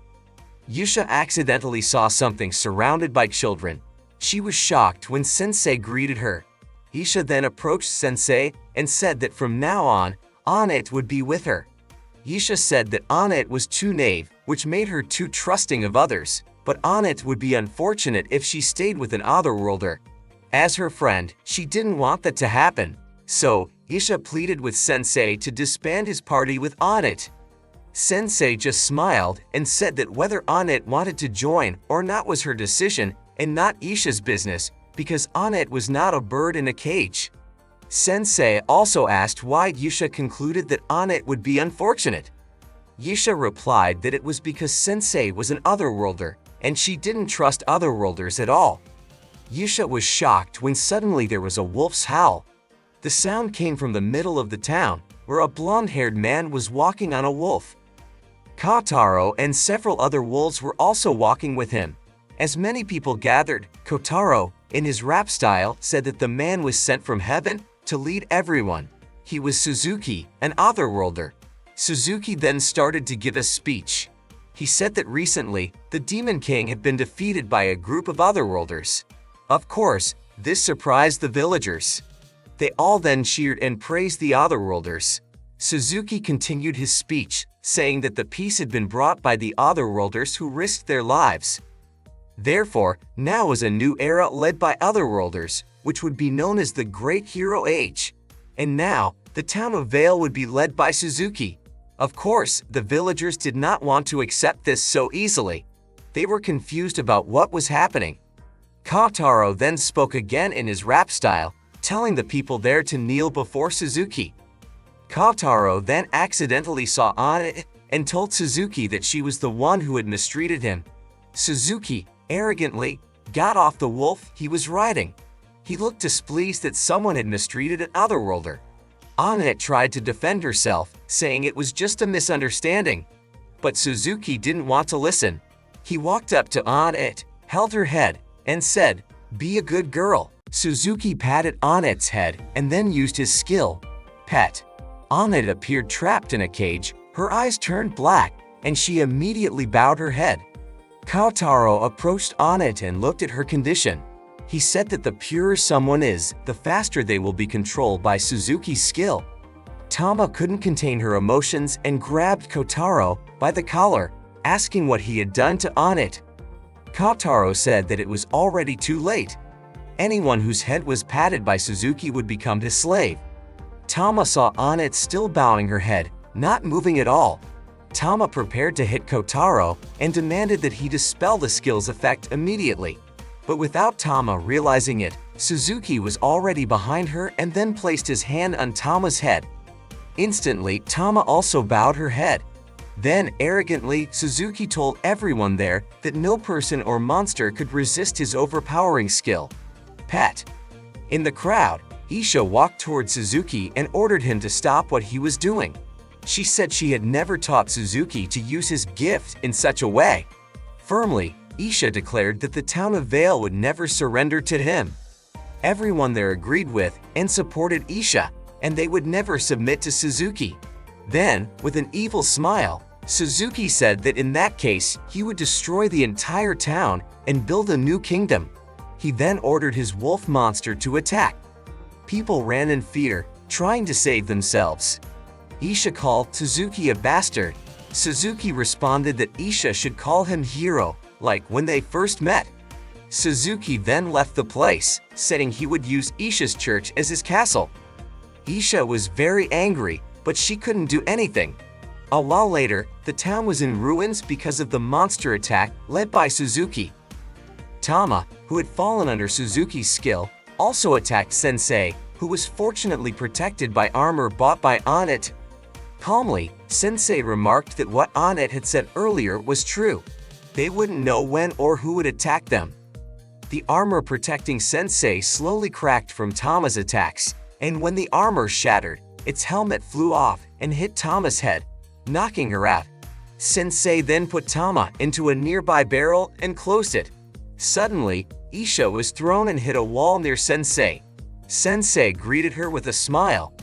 Speaker 1: Yusha accidentally saw something surrounded by children. She was shocked when Sensei greeted her. Yusha then approached Sensei and said that from now on, Annette would be with her. Yusha said that Annette was too naive, which made her too trusting of others, but Annette would be unfortunate if she stayed with an otherworlder. As her friend, she didn't want that to happen, so Yusha pleaded with Sensei to disband his party with Annette. Sensei just smiled and said that whether Annette wanted to join or not was her decision and not Yusha's business, because Annette was not a bird in a cage. Sensei also asked why Yusha concluded that Annette would be unfortunate. Yusha replied that it was because Sensei was an otherworlder and she didn't trust otherworlders at all. Yusha was shocked when suddenly there was a wolf's howl. The sound came from the middle of the town, where a blonde-haired man was walking on a wolf. Kotaro and several other wolves were also walking with him. As many people gathered, Kotaro, in his rap style, said that the man was sent from heaven to lead everyone. He was Suzuki, an otherworlder. Suzuki then started to give a speech. He said that recently, the Demon King had been defeated by a group of otherworlders. Of course, this surprised the villagers. They all then cheered and praised the otherworlders. Suzuki continued his speech, saying that the peace had been brought by the otherworlders who risked their lives. Therefore, now was a new era led by otherworlders, which would be known as the Great Hero Age. And now, the town of Vale would be led by Suzuki. Of course, the villagers did not want to accept this so easily. They were confused about what was happening. Kotaro then spoke again in his rap style, telling the people there to kneel before Suzuki. Kotaro then accidentally saw Ane and told Suzuki that she was the one who had mistreated him. Suzuki, arrogantly, got off the wolf he was riding. He looked displeased that someone had mistreated an otherworlder. Ane tried to defend herself, saying it was just a misunderstanding. But Suzuki didn't want to listen. He walked up to Ane, held her head, and said, "Be a good girl." Suzuki patted Ane's head and then used his skill, Pet. Ane appeared trapped in a cage, her eyes turned black, and she immediately bowed her head. Kotaro approached Ane and looked at her condition. He said that the purer someone is, the faster they will be controlled by Suzuki's skill. Tama couldn't contain her emotions and grabbed Kotaro by the collar, asking what he had done to Ane. Kotaro said that it was already too late. Anyone whose head was patted by Suzuki would become his slave. Tama saw Ane still bowing her head, not moving at all. Tama prepared to hit Kotaro and demanded that he dispel the skill's effect immediately. But without Tama realizing it, Suzuki was already behind her and then placed his hand on Tama's head. Instantly, Tama also bowed her head. Then, arrogantly, Suzuki told everyone there that no person or monster could resist his overpowering skill. Pet. In the crowd, Isha walked toward Suzuki and ordered him to stop what he was doing. She said she had never taught Suzuki to use his gift in such a way. Firmly, Isha declared that the town of Vale would never surrender to him. Everyone there agreed with and supported Isha, and they would never submit to Suzuki. Then, with an evil smile, Suzuki said that in that case, he would destroy the entire town and build a new kingdom. He then ordered his wolf monster to attack. People ran in fear, trying to save themselves. Isha called Suzuki a bastard. Suzuki responded that Isha should call him hero, like when they first met. Suzuki then left the place, saying he would use Isha's church as his castle. Isha was very angry, but she couldn't do anything. A while later, the town was in ruins because of the monster attack led by Suzuki. Tama, who had fallen under Suzuki's skill, also attacked Sensei, who was fortunately protected by armor bought by Ane. Calmly, Sensei remarked that what Ane had said earlier was true. They wouldn't know when or who would attack them. The armor protecting Sensei slowly cracked from Tama's attacks, and when the armor shattered, its helmet flew off and hit Tama's head, knocking her out. Sensei then put Tama into a nearby barrel and closed it. Suddenly, Isha was thrown and hit a wall near Sensei. Sensei greeted her with a smile.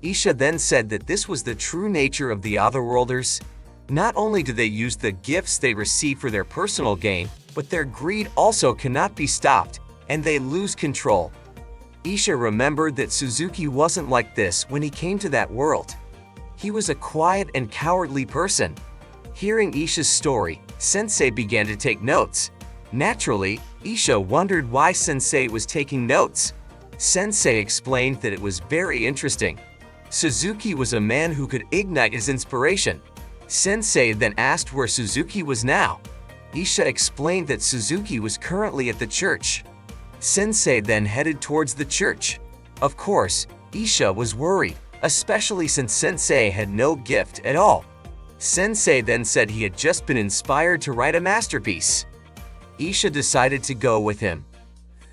Speaker 1: Isha then said that this was the true nature of the Otherworlders. Not only do they use the gifts they receive for their personal gain, but their greed also cannot be stopped, and they lose control. Isha remembered that Suzuki wasn't like this when he came to that world. He was a quiet and cowardly person. Hearing Isha's story, Sensei began to take notes. Naturally, Isha wondered why Sensei was taking notes. Sensei explained that it was very interesting. Suzuki was a man who could ignite his inspiration. Sensei then asked where Suzuki was now. Isha explained that Suzuki was currently at the church. Sensei then headed towards the church. Of course, Isha was worried, especially since Sensei had no gift at all. Sensei then said he had just been inspired to write a masterpiece. Isha decided to go with him.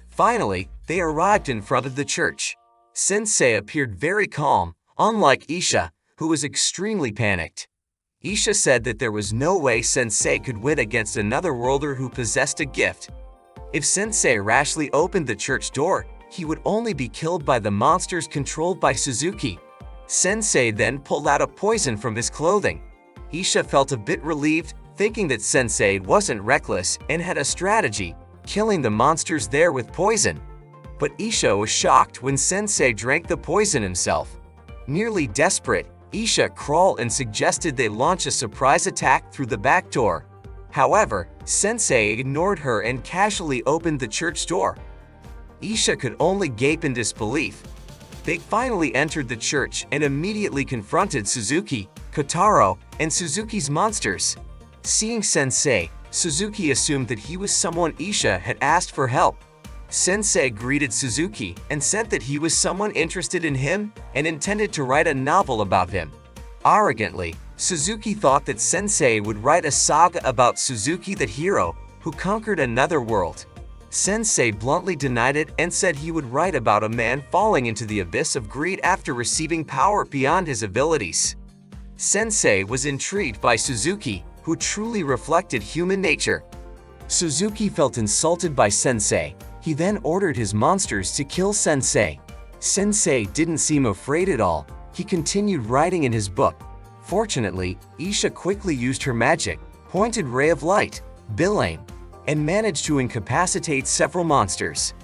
Speaker 1: Finally, they arrived in front of the church. Sensei appeared very calm, unlike Isha, who was extremely panicked. Isha said that there was no way Sensei could win against another worlder who possessed a gift. If Sensei rashly opened the church door, he would only be killed by the monsters controlled by Suzuki. Sensei then pulled out a poison from his clothing. Isha felt a bit relieved, thinking that Sensei wasn't reckless and had a strategy, killing the monsters there with poison. But Isha was shocked when Sensei drank the poison himself. Nearly desperate, Isha crawled and suggested they launch a surprise attack through the back door. However, Sensei ignored her and casually opened the church door. Isha could only gape in disbelief. They finally entered the church and immediately confronted Suzuki, Kotaro, and Suzuki's monsters. Seeing Sensei, Suzuki assumed that he was someone Isha had asked for help. Sensei greeted Suzuki and said that he was someone interested in him and intended to write a novel about him. Arrogantly, Suzuki thought that Sensei would write a saga about Suzuki the hero who conquered another world. Sensei bluntly denied it and said he would write about a man falling into the abyss of greed after receiving power beyond his abilities. Sensei was intrigued by Suzuki, who truly reflected human nature. Suzuki felt insulted by Sensei. He then ordered his monsters to kill Sensei. Sensei didn't seem afraid at all. He continued writing in his book. Fortunately, Isha quickly used her magic, pointed ray of light, Bilaim, and managed to incapacitate several monsters.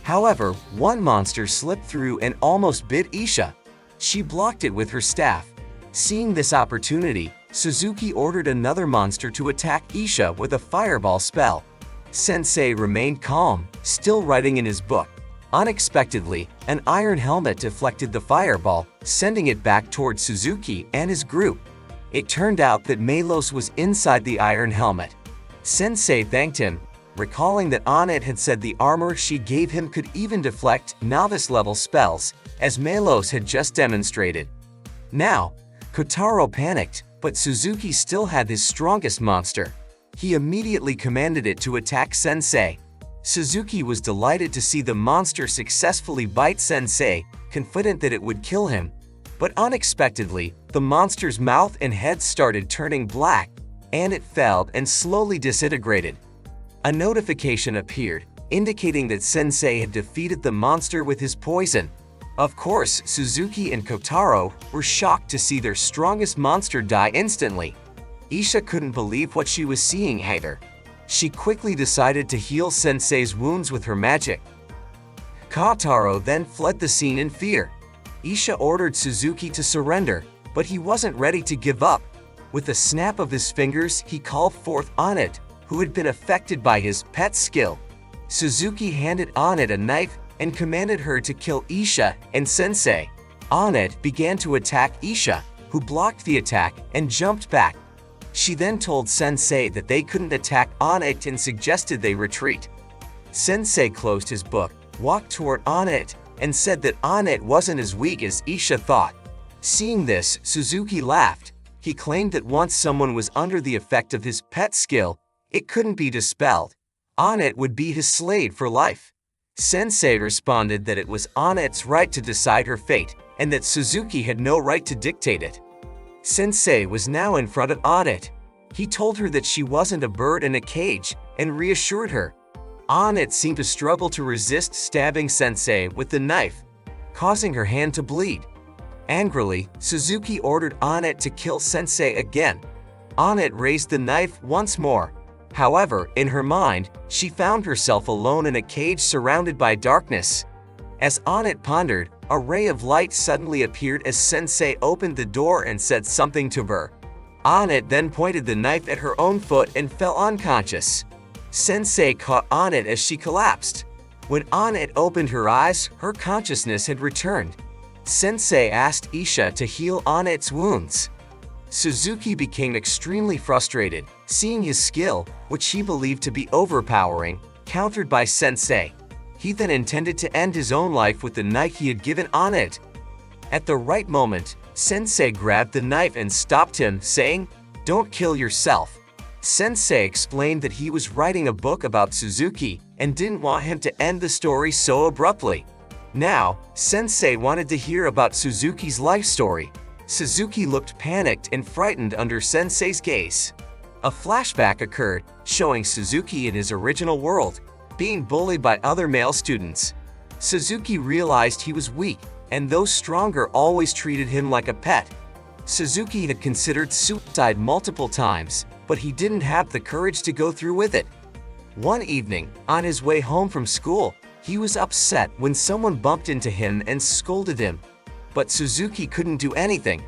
Speaker 1: However, one monster slipped through and almost bit Isha. She blocked it with her staff. Seeing this opportunity, Suzuki ordered another monster to attack Isha with a fireball spell. Sensei remained calm, still writing in his book. Unexpectedly, an iron helmet deflected the fireball, sending it back towards Suzuki and his group. It turned out that Melos was inside the iron helmet. Sensei thanked him, recalling that Annette had said the armor she gave him could even deflect novice-level spells, as Melos had just demonstrated. Now, Kotaro panicked, but Suzuki still had his strongest monster. He immediately commanded it to attack Sensei. Suzuki was delighted to see the monster successfully bite Sensei, confident that it would kill him. But unexpectedly, the monster's mouth and head started turning black, and it fell and slowly disintegrated. A notification appeared, indicating that Sensei had defeated the monster with his poison. Of course, Suzuki and Kotaro were shocked to see their strongest monster die instantly. Isha couldn't believe what she was seeing either. She quickly decided to heal Sensei's wounds with her magic. Kotaro then fled the scene in fear. Isha ordered Suzuki to surrender, but he wasn't ready to give up. With a snap of his fingers, he called forth Annette, who had been affected by his pet skill. Suzuki handed Annette a knife and commanded her to kill Isha and Sensei. Annette began to attack Isha, who blocked the attack and jumped back. She then told Sensei that they couldn't attack Annette and suggested they retreat. Sensei closed his book, walked toward Annette, and said that Annette wasn't as weak as Isha thought. Seeing this, Suzuki laughed. He claimed that once someone was under the effect of his pet skill, it couldn't be dispelled. Annette would be his slave for life. Sensei responded that it was Annette's right to decide her fate, and that Suzuki had no right to dictate it. Sensei was now in front of Annette. He told her that she wasn't a bird in a cage, and reassured her. Annette seemed to struggle to resist stabbing Sensei with the knife, causing her hand to bleed. Angrily, Suzuki ordered Annette to kill Sensei again. Annette raised the knife once more. However, in her mind, she found herself alone in a cage surrounded by darkness. As Annette pondered, a ray of light suddenly appeared as Sensei opened the door and said something to her. Annette then pointed the knife at her own foot and fell unconscious. Sensei caught Annette as she collapsed. When Annette opened her eyes, her consciousness had returned. Sensei asked Isha to heal Annette's wounds. Suzuki became extremely frustrated, seeing his skill, which he believed to be overpowering, countered by Sensei. He then intended to end his own life with the knife he had given Annette. At the right moment, Sensei grabbed the knife and stopped him, saying, "Don't kill yourself." Sensei explained that he was writing a book about Suzuki and didn't want him to end the story so abruptly. Now, Sensei wanted to hear about Suzuki's life story. Suzuki looked panicked and frightened under Sensei's gaze. A flashback occurred, showing Suzuki in his original world, being bullied by other male students. Suzuki realized he was weak, and those stronger always treated him like a pet. Suzuki had considered suicide multiple times, but he didn't have the courage to go through with it. One evening, on his way home from school, he was upset when someone bumped into him and scolded him. But Suzuki couldn't do anything.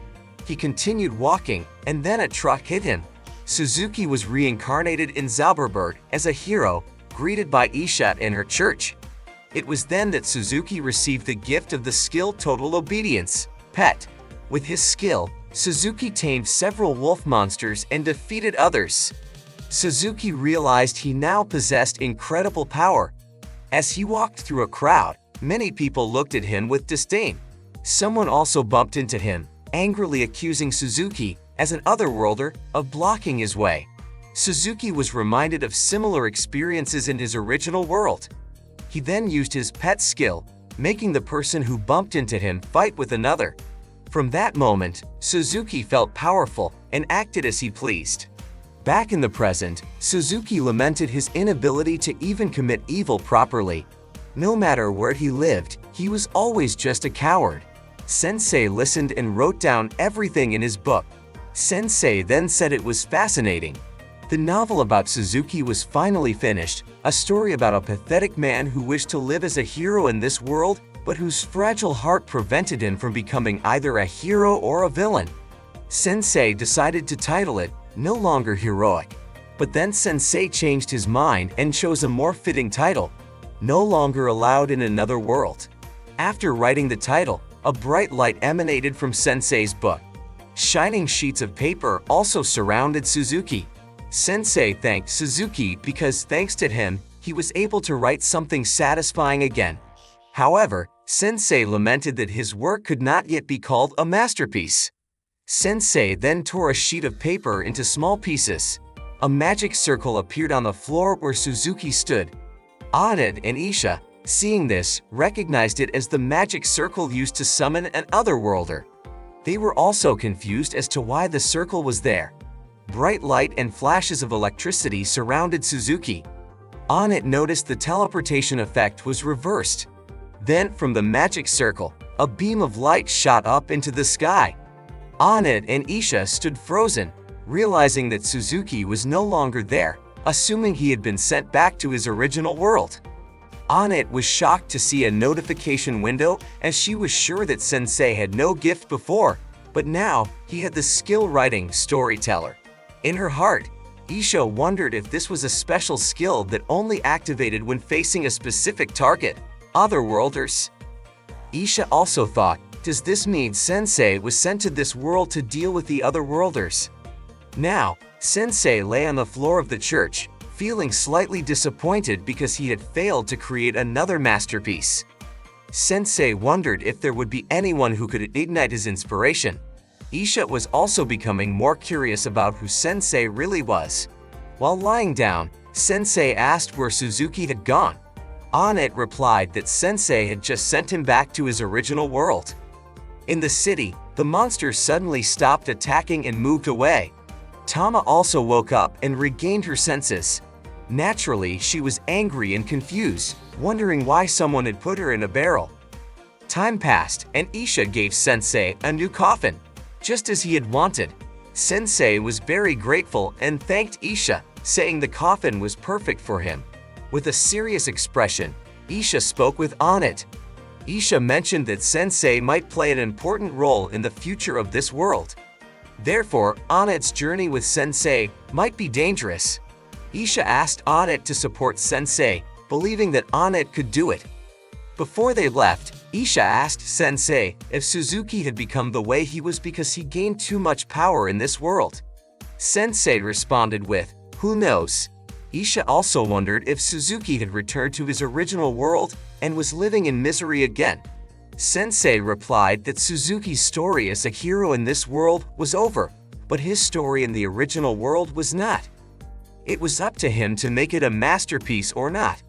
Speaker 1: He continued walking, and then a truck hit him. Suzuki was reincarnated in Zauberberg as a hero, greeted by Isha in her church. It was then that Suzuki received the gift of the skill Total Obedience, Pet. With his skill, Suzuki tamed several wolf monsters and defeated others. Suzuki realized he now possessed incredible power. As he walked through a crowd, many people looked at him with disdain. Someone also bumped into him, angrily accusing Suzuki, as an otherworlder, of blocking his way. Suzuki was reminded of similar experiences in his original world. He then used his pet skill, making the person who bumped into him fight with another. From that moment, Suzuki felt powerful and acted as he pleased. Back in the present, Suzuki lamented his inability to even commit evil properly. No matter where he lived, he was always just a coward. Sensei listened and wrote down everything in his book. Sensei then said it was fascinating. The novel about Suzuki was finally finished, a story about a pathetic man who wished to live as a hero in this world, but whose fragile heart prevented him from becoming either a hero or a villain. Sensei decided to title it No Longer Heroic. But then Sensei changed his mind and chose a more fitting title, No Longer Allowed in Another World. After writing the title, a bright light emanated from Sensei's book. Shining sheets of paper also surrounded Suzuki. Sensei thanked Suzuki because thanks to him, he was able to write something satisfying again. However, Sensei lamented that his work could not yet be called a masterpiece. Sensei then tore a sheet of paper into small pieces. A magic circle appeared on the floor where Suzuki stood. Anit and Isha, seeing this, recognized it as the magic circle used to summon an otherworlder. They were also confused as to why the circle was there. Bright light and flashes of electricity surrounded Suzuki. Anit noticed the teleportation effect was reversed. Then, from the magic circle, a beam of light shot up into the sky. Anit and Isha stood frozen, realizing that Suzuki was no longer there, assuming he had been sent back to his original world. Anit was shocked to see a notification window as she was sure that Sensei had no gift before, but now he had the skill writing storyteller. In her heart, Isha wondered if this was a special skill that only activated when facing a specific target, otherworlders. Isha also thought, does this mean Sensei was sent to this world to deal with the otherworlders? Now, Sensei lay on the floor of the church, feeling slightly disappointed because he had failed to create another masterpiece. Sensei wondered if there would be anyone who could ignite his inspiration. Isha was also becoming more curious about who Sensei really was. While lying down, Sensei asked where Suzuki had gone. Anit replied that Sensei had just sent him back to his original world. In the city, the monsters suddenly stopped attacking and moved away. Tama also woke up and regained her senses. Naturally, she was angry and confused, wondering why someone had put her in a barrel. Time passed, and Isha gave Sensei a new coffin, just as he had wanted. Sensei was very grateful and thanked Isha, saying the coffin was perfect for him. With a serious expression, Isha spoke with Anit. Isha mentioned that Sensei might play an important role in the future of this world. Therefore, Anit's journey with Sensei might be dangerous. Isha asked Anit to support Sensei, believing that Anit could do it. Before they left, Isha asked Sensei if Suzuki had become the way he was because he gained too much power in this world. Sensei responded with, "Who knows?" Isha also wondered if Suzuki had returned to his original world and was living in misery again. Sensei replied that Suzuki's story as a hero in this world was over, but his story in the original world was not. It was up to him to make it a masterpiece or not.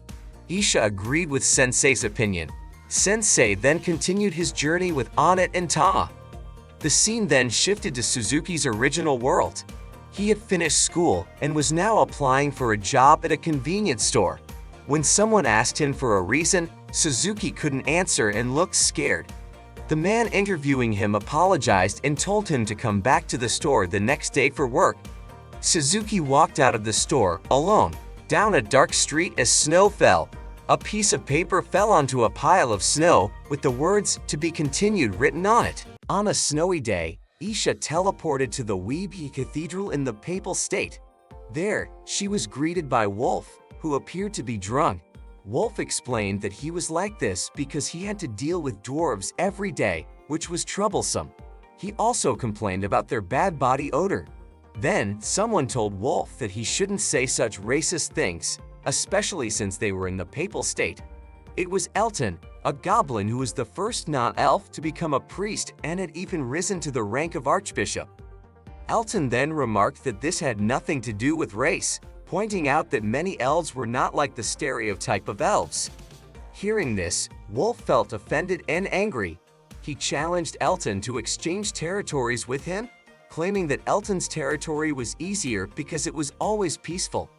Speaker 1: Isha agreed with Sensei's opinion. Sensei then continued his journey with Anit and Tama. The scene then shifted to Suzuki's original world. He had finished school and was now applying for a job at a convenience store. When someone asked him for a reason, Suzuki couldn't answer and looked scared. The man interviewing him apologized and told him to come back to the store the next day for work. Suzuki walked out of the store, alone, down a dark street as snow fell. A piece of paper fell onto a pile of snow with the words "To be continued" written on it. On a snowy day, Isha teleported to the Weebye Cathedral in the Papal State. There, she was greeted by Wolf, who appeared to be drunk. Wolf explained that he was like this because he had to deal with dwarves every day, which was troublesome. He also complained about their bad body odor. Then, someone told Wolf that he shouldn't say such racist things, especially since they were in the papal state. It was Elton, a goblin who was the first non-elf to become a priest and had even risen to the rank of archbishop. Elton then remarked that this had nothing to do with race, pointing out that many elves were not like the stereotype of elves. Hearing this, Wolf felt offended and angry. He challenged Elton to exchange territories with him, claiming that Elton's territory was easier because it was always peaceful.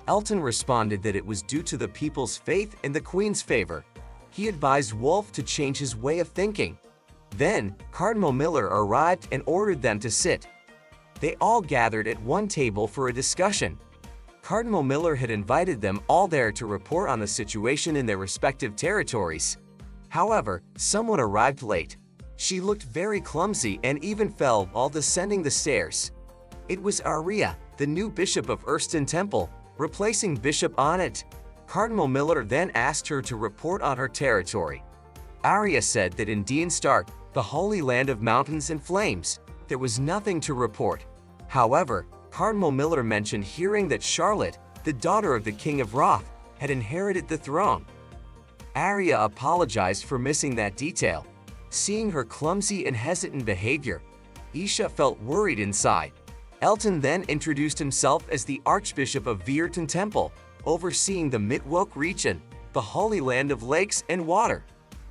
Speaker 1: Elton responded that it was due to the people's faith in the Queen's favor. He advised Wolf to change his way of thinking. Then, Cardinal Miller arrived and ordered them to sit. They all gathered at one table for a discussion. Cardinal Miller had invited them all there to report on the situation in their respective territories. However, someone arrived late. She looked very clumsy and even fell while descending the stairs. It was Aria, the new bishop of Erston Temple, replacing Bishop Onnet. Cardinal Miller then asked her to report on her territory. Aria said that in Deanstark, the holy land of mountains and flames, there was nothing to report. However, Cardinal Miller mentioned hearing that Charlotte, the daughter of the King of Roth, had inherited the throne. Aria apologized for missing that detail. Seeing her clumsy and hesitant behavior, Isha felt worried inside. Elton then introduced himself as the Archbishop of Vierton Temple, overseeing the Mitwoke region, the Holy Land of lakes and water.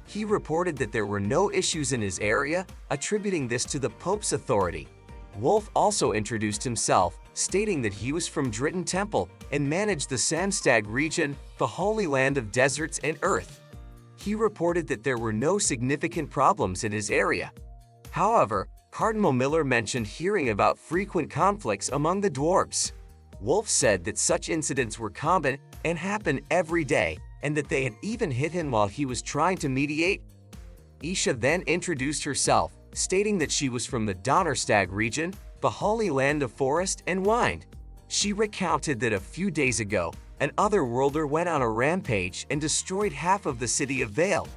Speaker 1: He reported that there were no issues in his area, attributing this to the Pope's authority. Wolf also introduced himself, stating that he was from Dritton Temple and managed the Samstag region, the Holy Land of deserts and earth. He reported that there were no significant problems in his area. However, Cardinal Miller mentioned hearing about frequent conflicts among the dwarves. Wolf said that such incidents were common and happen every day, and that they had even hit him while he was trying to mediate. Isha then introduced herself, stating that she was from the Donnerstag region, the Holy Land of forest and wine. She recounted that a few days ago, an otherworlder went on a rampage and destroyed half of the city of Vale.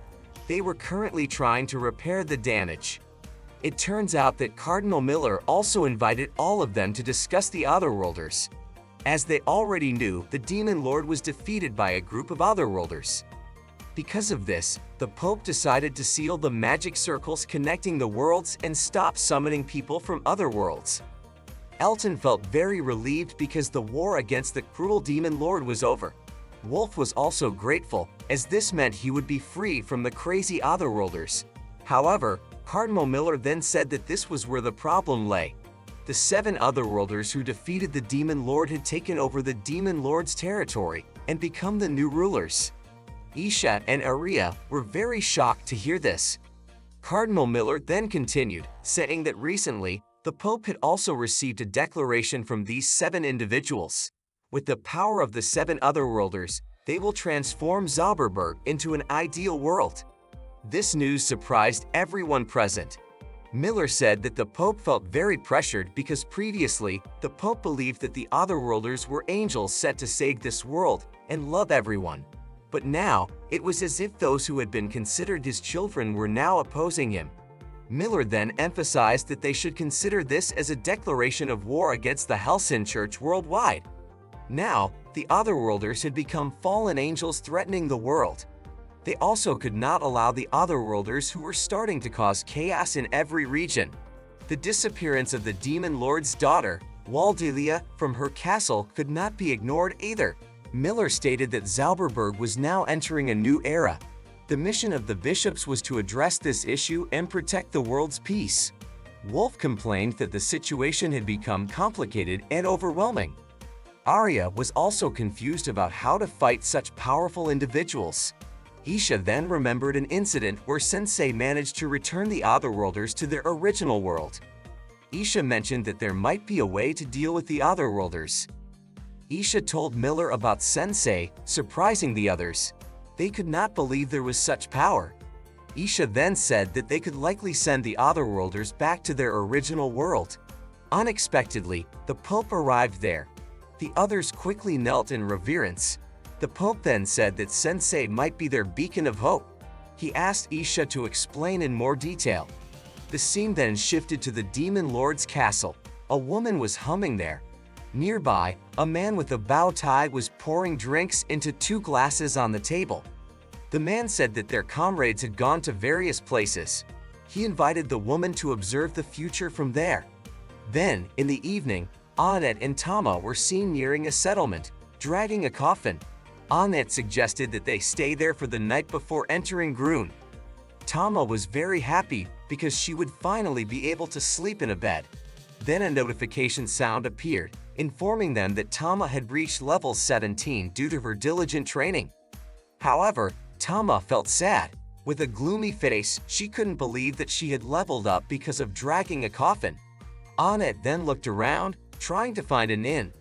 Speaker 1: They were currently trying to repair the damage. It turns out that Cardinal Miller also invited all of them to discuss the otherworlders. As they already knew, the Demon Lord was defeated by a group of otherworlders. Because of this, the Pope decided to seal the magic circles connecting the worlds and stop summoning people from other worlds. Elton felt very relieved because the war against the cruel Demon Lord was over. Wolf was also grateful, as this meant he would be free from the crazy otherworlders. However, Cardinal Miller then said that this was where the problem lay. The 7 otherworlders who defeated the Demon Lord had taken over the Demon Lord's territory and become the new rulers. Isha and Aria were very shocked to hear this. Cardinal Miller then continued, saying that recently, the Pope had also received a declaration from these 7 individuals. With the power of the 7 otherworlders, they will transform Zauberberg into an ideal world. This news surprised everyone present. Miller said that the Pope felt very pressured because previously, the Pope believed that the otherworlders were angels set to save this world and love everyone. But now, it was as if those who had been considered his children were now opposing him. Miller then emphasized that they should consider this as a declaration of war against the Hellsin Church worldwide. Now, the otherworlders had become fallen angels threatening the world. They also could not allow the otherworlders who were starting to cause chaos in every region. The disappearance of the Demon Lord's daughter, Waldelia, from her castle could not be ignored either. Miller stated that Zauberberg was now entering a new era. The mission of the bishops was to address this issue and protect the world's peace. Wolf complained that the situation had become complicated and overwhelming. Arya was also confused about how to fight such powerful individuals. Isha then remembered an incident where Sensei managed to return the otherworlders to their original world. Isha mentioned that there might be a way to deal with the otherworlders. Isha told Miller about Sensei, surprising the others. They could not believe there was such power. Isha then said that they could likely send the otherworlders back to their original world. Unexpectedly, the Pope arrived there. The others quickly knelt in reverence. The Pope then said that Sensei might be their beacon of hope. He asked Isha to explain in more detail. The scene then shifted to the Demon Lord's castle. A woman was humming there. Nearby, a man with a bow tie was pouring drinks into 2 glasses on the table. The man said that their comrades had gone to various places. He invited the woman to observe the future from there. Then, in the evening, Annette and Tama were seen nearing a settlement, dragging a coffin. Annette suggested that they stay there for the night before entering Grun. Tama was very happy because she would finally be able to sleep in a bed. Then a notification sound appeared, informing them that Tama had reached level 17 due to her diligent training. However, Tama felt sad. With a gloomy face, she couldn't believe that she had leveled up because of dragging a coffin. Annette then looked around, trying to find an inn.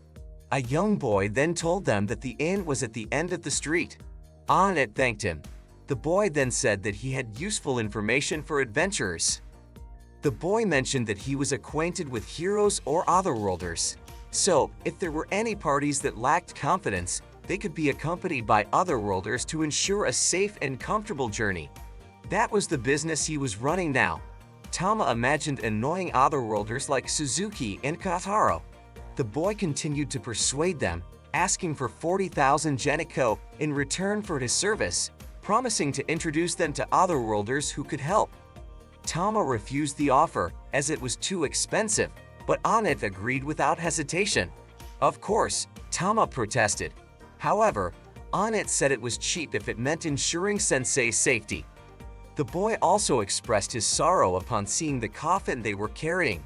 Speaker 1: A young boy then told them that the inn was at the end of the street. Annette thanked him. The boy then said that he had useful information for adventurers. The boy mentioned that he was acquainted with heroes or otherworlders. So, if there were any parties that lacked confidence, they could be accompanied by otherworlders to ensure a safe and comfortable journey. That was the business he was running now. Tama imagined annoying otherworlders like Suzuki and Kataro. The boy continued to persuade them, asking for 40,000 Geniko in return for his service, promising to introduce them to otherworlders who could help. Tama refused the offer as it was too expensive, but Annette agreed without hesitation. Of course, Tama protested. However, Annette said it was cheap if it meant ensuring Sensei's safety. The boy also expressed his sorrow upon seeing the coffin they were carrying.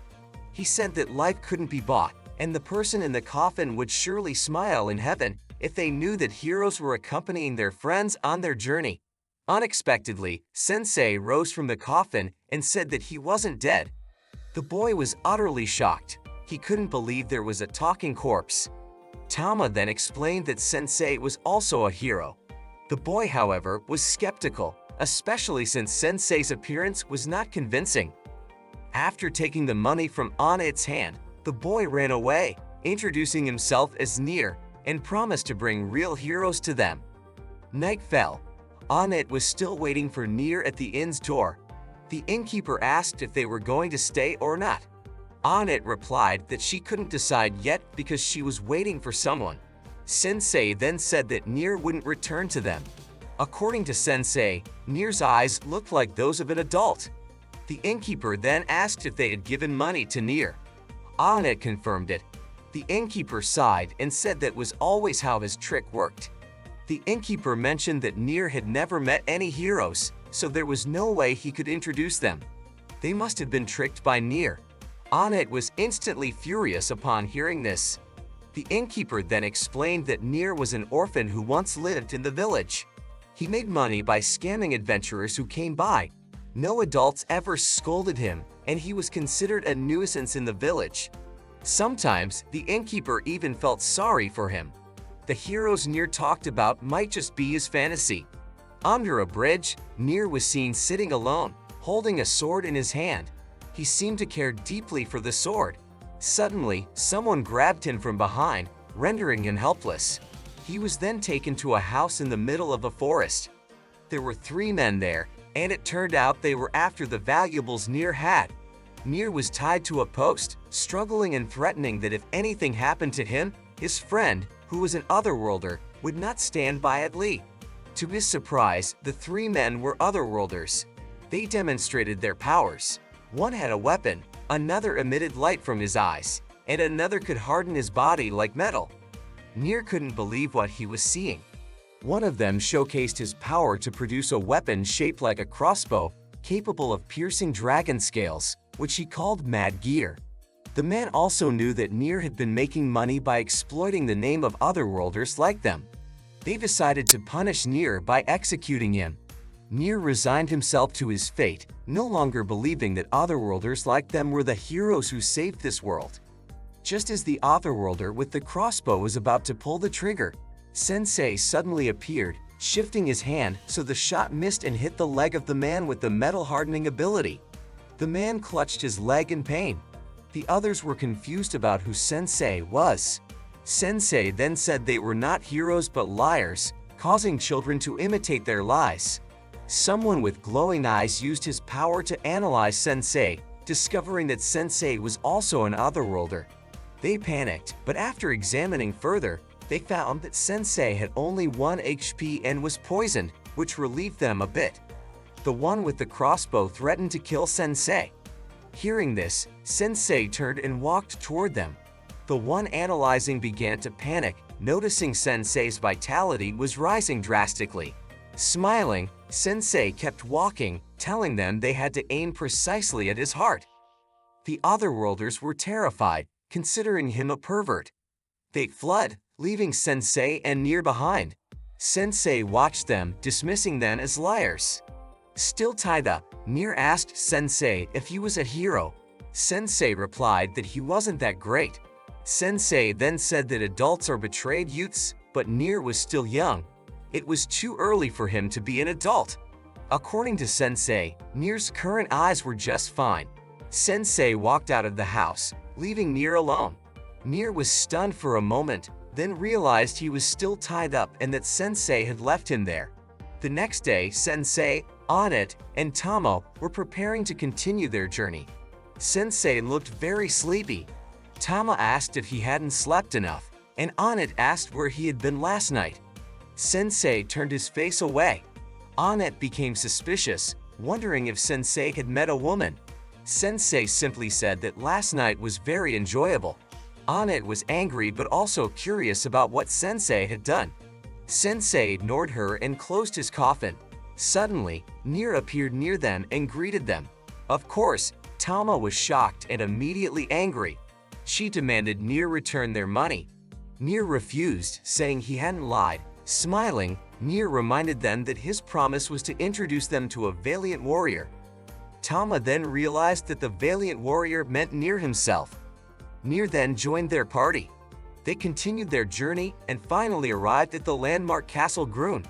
Speaker 1: He said that life couldn't be bought, and the person in the coffin would surely smile in heaven if they knew that heroes were accompanying their friends on their journey. Unexpectedly, Sensei rose from the coffin and said that he wasn't dead. The boy was utterly shocked. He couldn't believe there was a talking corpse. Tama then explained that Sensei was also a hero. The boy, however, was skeptical, especially since Sensei's appearance was not convincing. After taking the money from Annette's hand, the boy ran away, introducing himself as Nier, and promised to bring real heroes to them. Night fell. Annette was still waiting for Nier at the inn's door. The innkeeper asked if they were going to stay or not. Annette replied that she couldn't decide yet because she was waiting for someone. Sensei then said that Nier wouldn't return to them. According to Sensei, Nier's eyes looked like those of an adult. The innkeeper then asked if they had given money to Nier. Annette confirmed it. The innkeeper sighed and said that was always how his trick worked. The innkeeper mentioned that Nier had never met any heroes, so there was no way he could introduce them. They must have been tricked by Nier. Annette was instantly furious upon hearing this. The innkeeper then explained that Nier was an orphan who once lived in the village. He made money by scamming adventurers who came by. No adults ever scolded him, and he was considered a nuisance in the village. Sometimes, the innkeeper even felt sorry for him. The heroes Nier talked about might just be his fantasy. Under a bridge, Nier was seen sitting alone, holding a sword in his hand. He seemed to care deeply for the sword. Suddenly, someone grabbed him from behind, rendering him helpless. He was then taken to a house in the middle of a forest. There were 3 men there, and it turned out they were after the valuables Nier had. Nier was tied to a post, struggling and threatening that if anything happened to him, his friend, who was an otherworlder, would not stand by at Lee. To his surprise, the 3 men were otherworlders. They demonstrated their powers. One had a weapon, another emitted light from his eyes, and another could harden his body like metal. Nier couldn't believe what he was seeing. One of them showcased his power to produce a weapon shaped like a crossbow, capable of piercing dragon scales, which he called Mad Gear. The man also knew that Nier had been making money by exploiting the name of otherworlders like them. They decided to punish Nier by executing him. Nier resigned himself to his fate, no longer believing that otherworlders like them were the heroes who saved this world. Just as the otherworlder with the crossbow was about to pull the trigger, Sensei suddenly appeared, shifting his hand so the shot missed and hit the leg of the man with the metal hardening ability. The man clutched his leg in pain. The others were confused about who Sensei was. Sensei then said they were not heroes but liars, causing children to imitate their lies. Someone with glowing eyes used his power to analyze Sensei, discovering that Sensei was also an otherworlder. They panicked, but after examining further, they found that Sensei had only 1 HP and was poisoned, which relieved them a bit. The one with the crossbow threatened to kill Sensei. Hearing this, Sensei turned and walked toward them. The one analyzing began to panic, noticing Sensei's vitality was rising drastically. Smiling, Sensei kept walking, telling them they had to aim precisely at his heart. The otherworlders were terrified, considering him a pervert. They fled, leaving Sensei and Nier behind. Sensei watched them, dismissing them as liars. Still tied up, Nier asked Sensei if he was a hero. Sensei replied that he wasn't that great. Sensei then said that adults are betrayed youths, but Nier was still young. It was too early for him to be an adult. According to Sensei, Nier's current eyes were just fine. Sensei walked out of the house, leaving Nier alone. Nier was stunned for a moment, then realized he was still tied up and that Sensei had left him there. The next day, Sensei, Onit, and Tamo were preparing to continue their journey. Sensei looked very sleepy. Tama asked if he hadn't slept enough, and Onit asked where he had been last night. Sensei turned his face away. Onit became suspicious, wondering if Sensei had met a woman. Sensei simply said that last night was very enjoyable. Onit was angry but also curious about what Sensei had done. Sensei ignored her and closed his coffin. Suddenly, Nier appeared near them and greeted them. Of course, Tama was shocked and immediately angry. She demanded Nier return their money. Nier refused, saying he hadn't lied. Smiling, Nier reminded them that his promise was to introduce them to a valiant warrior. Tama then realized that the valiant warrior meant Nier himself. Nier then joined their party. They continued their journey and finally arrived at the landmark Castle Grun.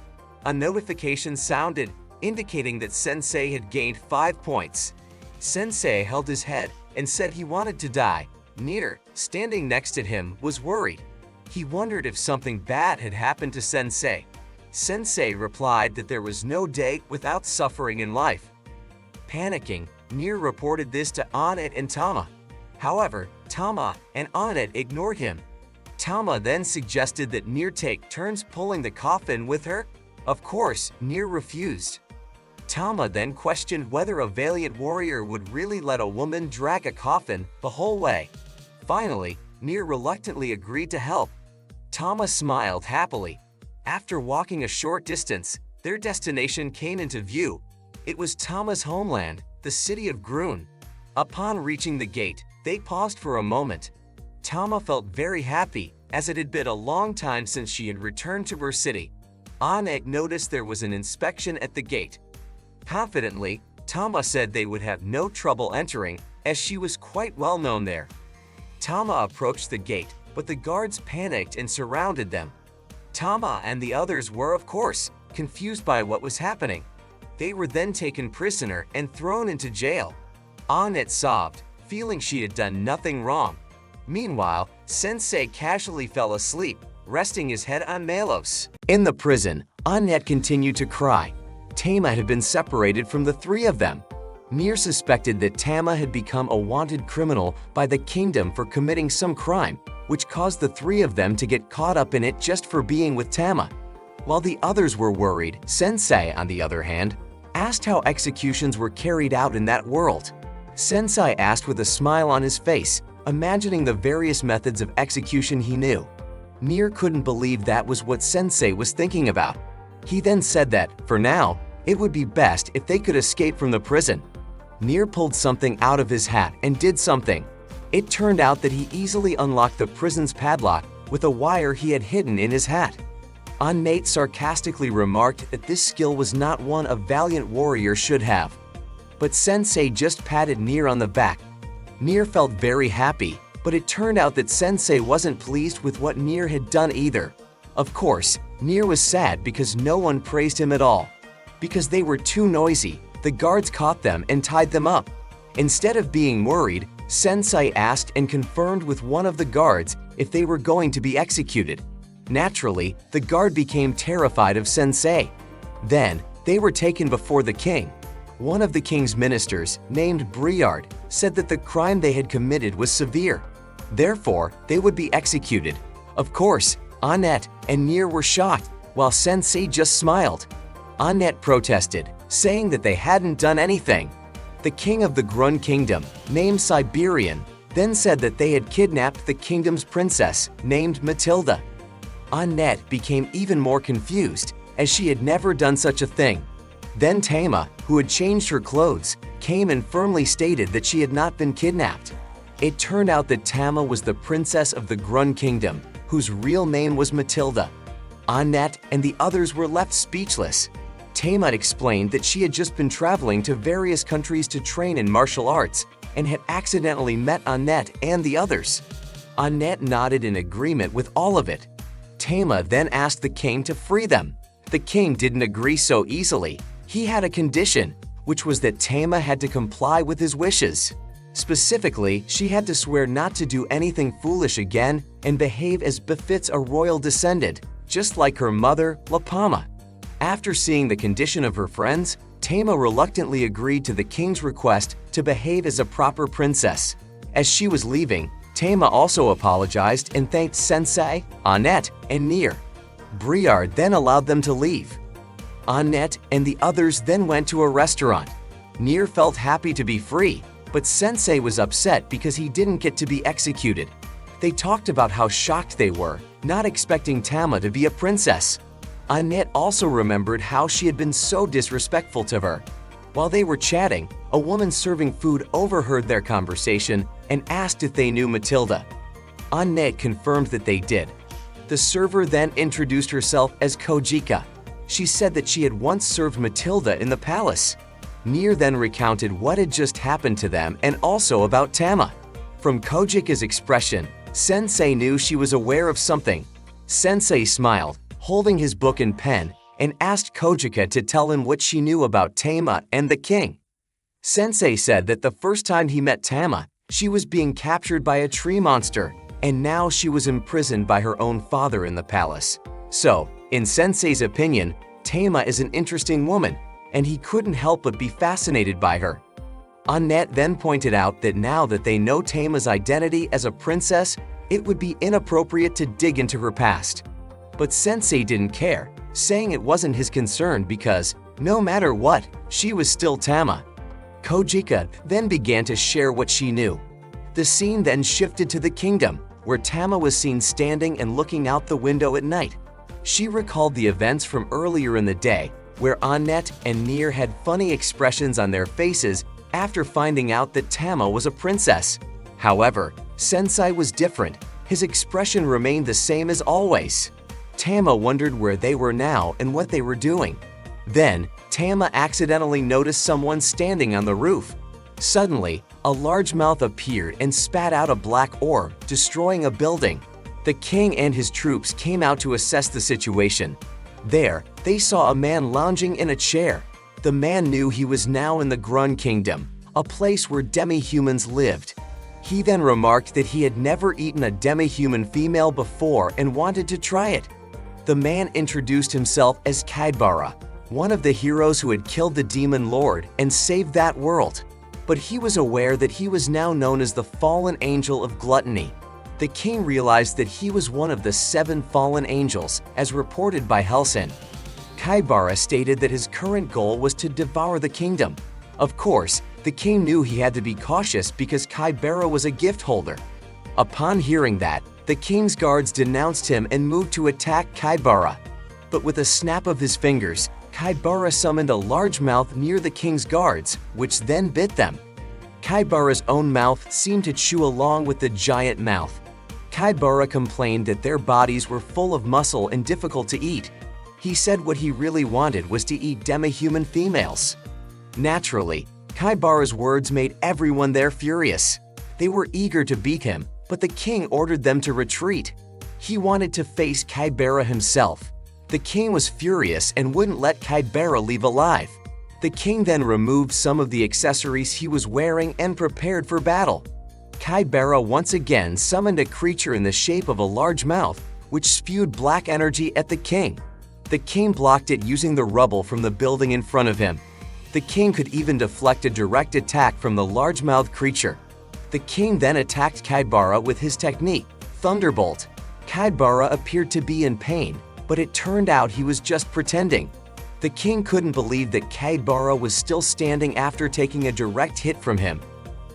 Speaker 1: A notification sounded, indicating that Sensei had gained 5 points. Sensei held his head and said he wanted to die. Nier, standing next to him, was worried. He wondered if something bad had happened to Sensei. Sensei replied that there was no day without suffering in life. Panicking, Nier reported this to Onit and Tama. However, Tama and Onit ignored him. Tama then suggested that Nier take turns pulling the coffin with her. Of course, Nier refused. Tama then questioned whether a valiant warrior would really let a woman drag a coffin the whole way. Finally, Nier reluctantly agreed to help. Tama smiled happily. After walking a short distance, their destination came into view. It was Tama's homeland, the city of Grun. Upon reaching the gate, they paused for a moment. Tama felt very happy, as it had been a long time since she had returned to her city. Onit noticed there was an inspection at the gate. Confidently, Tama said they would have no trouble entering, as she was quite well known there. Tama approached the gate, but the guards panicked and surrounded them. Tama and the others were, of course, confused by what was happening. They were then taken prisoner and thrown into jail. Onit sobbed, feeling she had done nothing wrong. Meanwhile, Sensei casually fell asleep, resting his head on Malos. In the prison, Onit continued to cry. Tama had been separated from the three of them. Nier suspected that Tama had become a wanted criminal by the kingdom for committing some crime, which caused the three of them to get caught up in it just for being with Tama. While the others were worried, Sensei, on the other hand, asked how executions were carried out in that world. Sensei asked with a smile on his face, imagining the various methods of execution he knew. Nier couldn't believe that was what Sensei was thinking about. He then said that, for now, it would be best if they could escape from the prison. Nier pulled something out of his hat and did something. It turned out that he easily unlocked the prison's padlock with a wire he had hidden in his hat. Onmate sarcastically remarked that this skill was not one a valiant warrior should have. But Sensei just patted Nier on the back. Nier felt very happy, but it turned out that Sensei wasn't pleased with what Nier had done either. Of course, Nier was sad because no one praised him at all. Because they were too noisy, the guards caught them and tied them up. Instead of being worried, Sensei asked and confirmed with one of the guards if they were going to be executed. Naturally, the guard became terrified of Sensei. Then, they were taken before the king. One of the king's ministers, named Briard, said that the crime they had committed was severe. Therefore, they would be executed. Of course, Annette and Nier were shocked, while Sensei just smiled. Annette protested, saying that they hadn't done anything. The king of the Grun Kingdom, named Siberian, then said that they had kidnapped the kingdom's princess, named Matilda. Annette became even more confused, as she had never done such a thing. Then Tama, who had changed her clothes, came and firmly stated that she had not been kidnapped. It turned out that Tama was the princess of the Grun Kingdom, whose real name was Matilda. Annette and the others were left speechless. Tama explained that she had just been traveling to various countries to train in martial arts and had accidentally met Annette and the others. Annette nodded in agreement with all of it. Tama then asked the king to free them. The king didn't agree so easily. He had a condition, which was that Tama had to comply with his wishes. Specifically, she had to swear not to do anything foolish again and behave as befits a royal descendant, just like her mother, Lapama. After seeing the condition of her friends, Tama reluctantly agreed to the king's request to behave as a proper princess. As she was leaving, Tama also apologized and thanked Sensei, Annette, and Nier. Briard then allowed them to leave. Annette and the others then went to a restaurant. Nier felt happy to be free, but Sensei was upset because he didn't get to be executed. They talked about how shocked they were, not expecting Tama to be a princess. Annette also remembered how she had been so disrespectful to her. While they were chatting, a woman serving food overheard their conversation and asked if they knew Matilda. Annette confirmed that they did. The server then introduced herself as Kojika. She said that she had once served Matilda in the palace. Nier then recounted what had just happened to them and also about Tama. From Kojika's expression, Sensei knew she was aware of something. Sensei smiled, holding his book and pen, and asked Kojika to tell him what she knew about Tama and the king. Sensei said that the first time he met Tama, she was being captured by a tree monster, and now she was imprisoned by her own father in the palace. So, in Sensei's opinion, Tama is an interesting woman, and he couldn't help but be fascinated by her. Annette then pointed out that now that they know Tama's identity as a princess, it would be inappropriate to dig into her past. But Sensei didn't care, saying it wasn't his concern because, no matter what, she was still Tama. Kojika then began to share what she knew. The scene then shifted to the kingdom, where Tama was seen standing and looking out the window at night. She recalled the events from earlier in the day, where Annette and Nier had funny expressions on their faces after finding out that Tama was a princess. However, Sensei was different. His expression remained the same as always. Tama wondered where they were now and what they were doing. Then, Tama accidentally noticed someone standing on the roof. Suddenly, a large mouth appeared and spat out a black orb, destroying a building. The king and his troops came out to assess the situation. There, they saw a man lounging in a chair. The man knew he was now in the Grun Kingdom, a place where demi-humans lived. He then remarked that he had never eaten a demi-human female before and wanted to try it. The man introduced himself as Kaibara, one of the heroes who had killed the demon lord and saved that world. But he was aware that he was now known as the fallen angel of gluttony. The king realized that he was one of the 7 fallen angels, as reported by Helsen. Kaibara stated that his current goal was to devour the kingdom. Of course, the king knew he had to be cautious because Kaibara was a gift holder. Upon hearing that, the king's guards denounced him and moved to attack Kaibara. But with a snap of his fingers, Kaibara summoned a large mouth near the king's guards, which then bit them. Kaibara's own mouth seemed to chew along with the giant mouth. Kaibara complained that their bodies were full of muscle and difficult to eat. He said what he really wanted was to eat demi-human females. Naturally, Kaibara's words made everyone there furious. They were eager to beat him, but the king ordered them to retreat. He wanted to face Kaibara himself. The king was furious and wouldn't let Kaibara leave alive. The king then removed some of the accessories he was wearing and prepared for battle. Kaibara once again summoned a creature in the shape of a large mouth, which spewed black energy at the king. The king blocked it using the rubble from the building in front of him. The king could even deflect a direct attack from the large-mouthed creature. The king then attacked Kaibara with his technique, Thunderbolt. Kaibara appeared to be in pain, but it turned out he was just pretending. The king couldn't believe that Kaibara was still standing after taking a direct hit from him.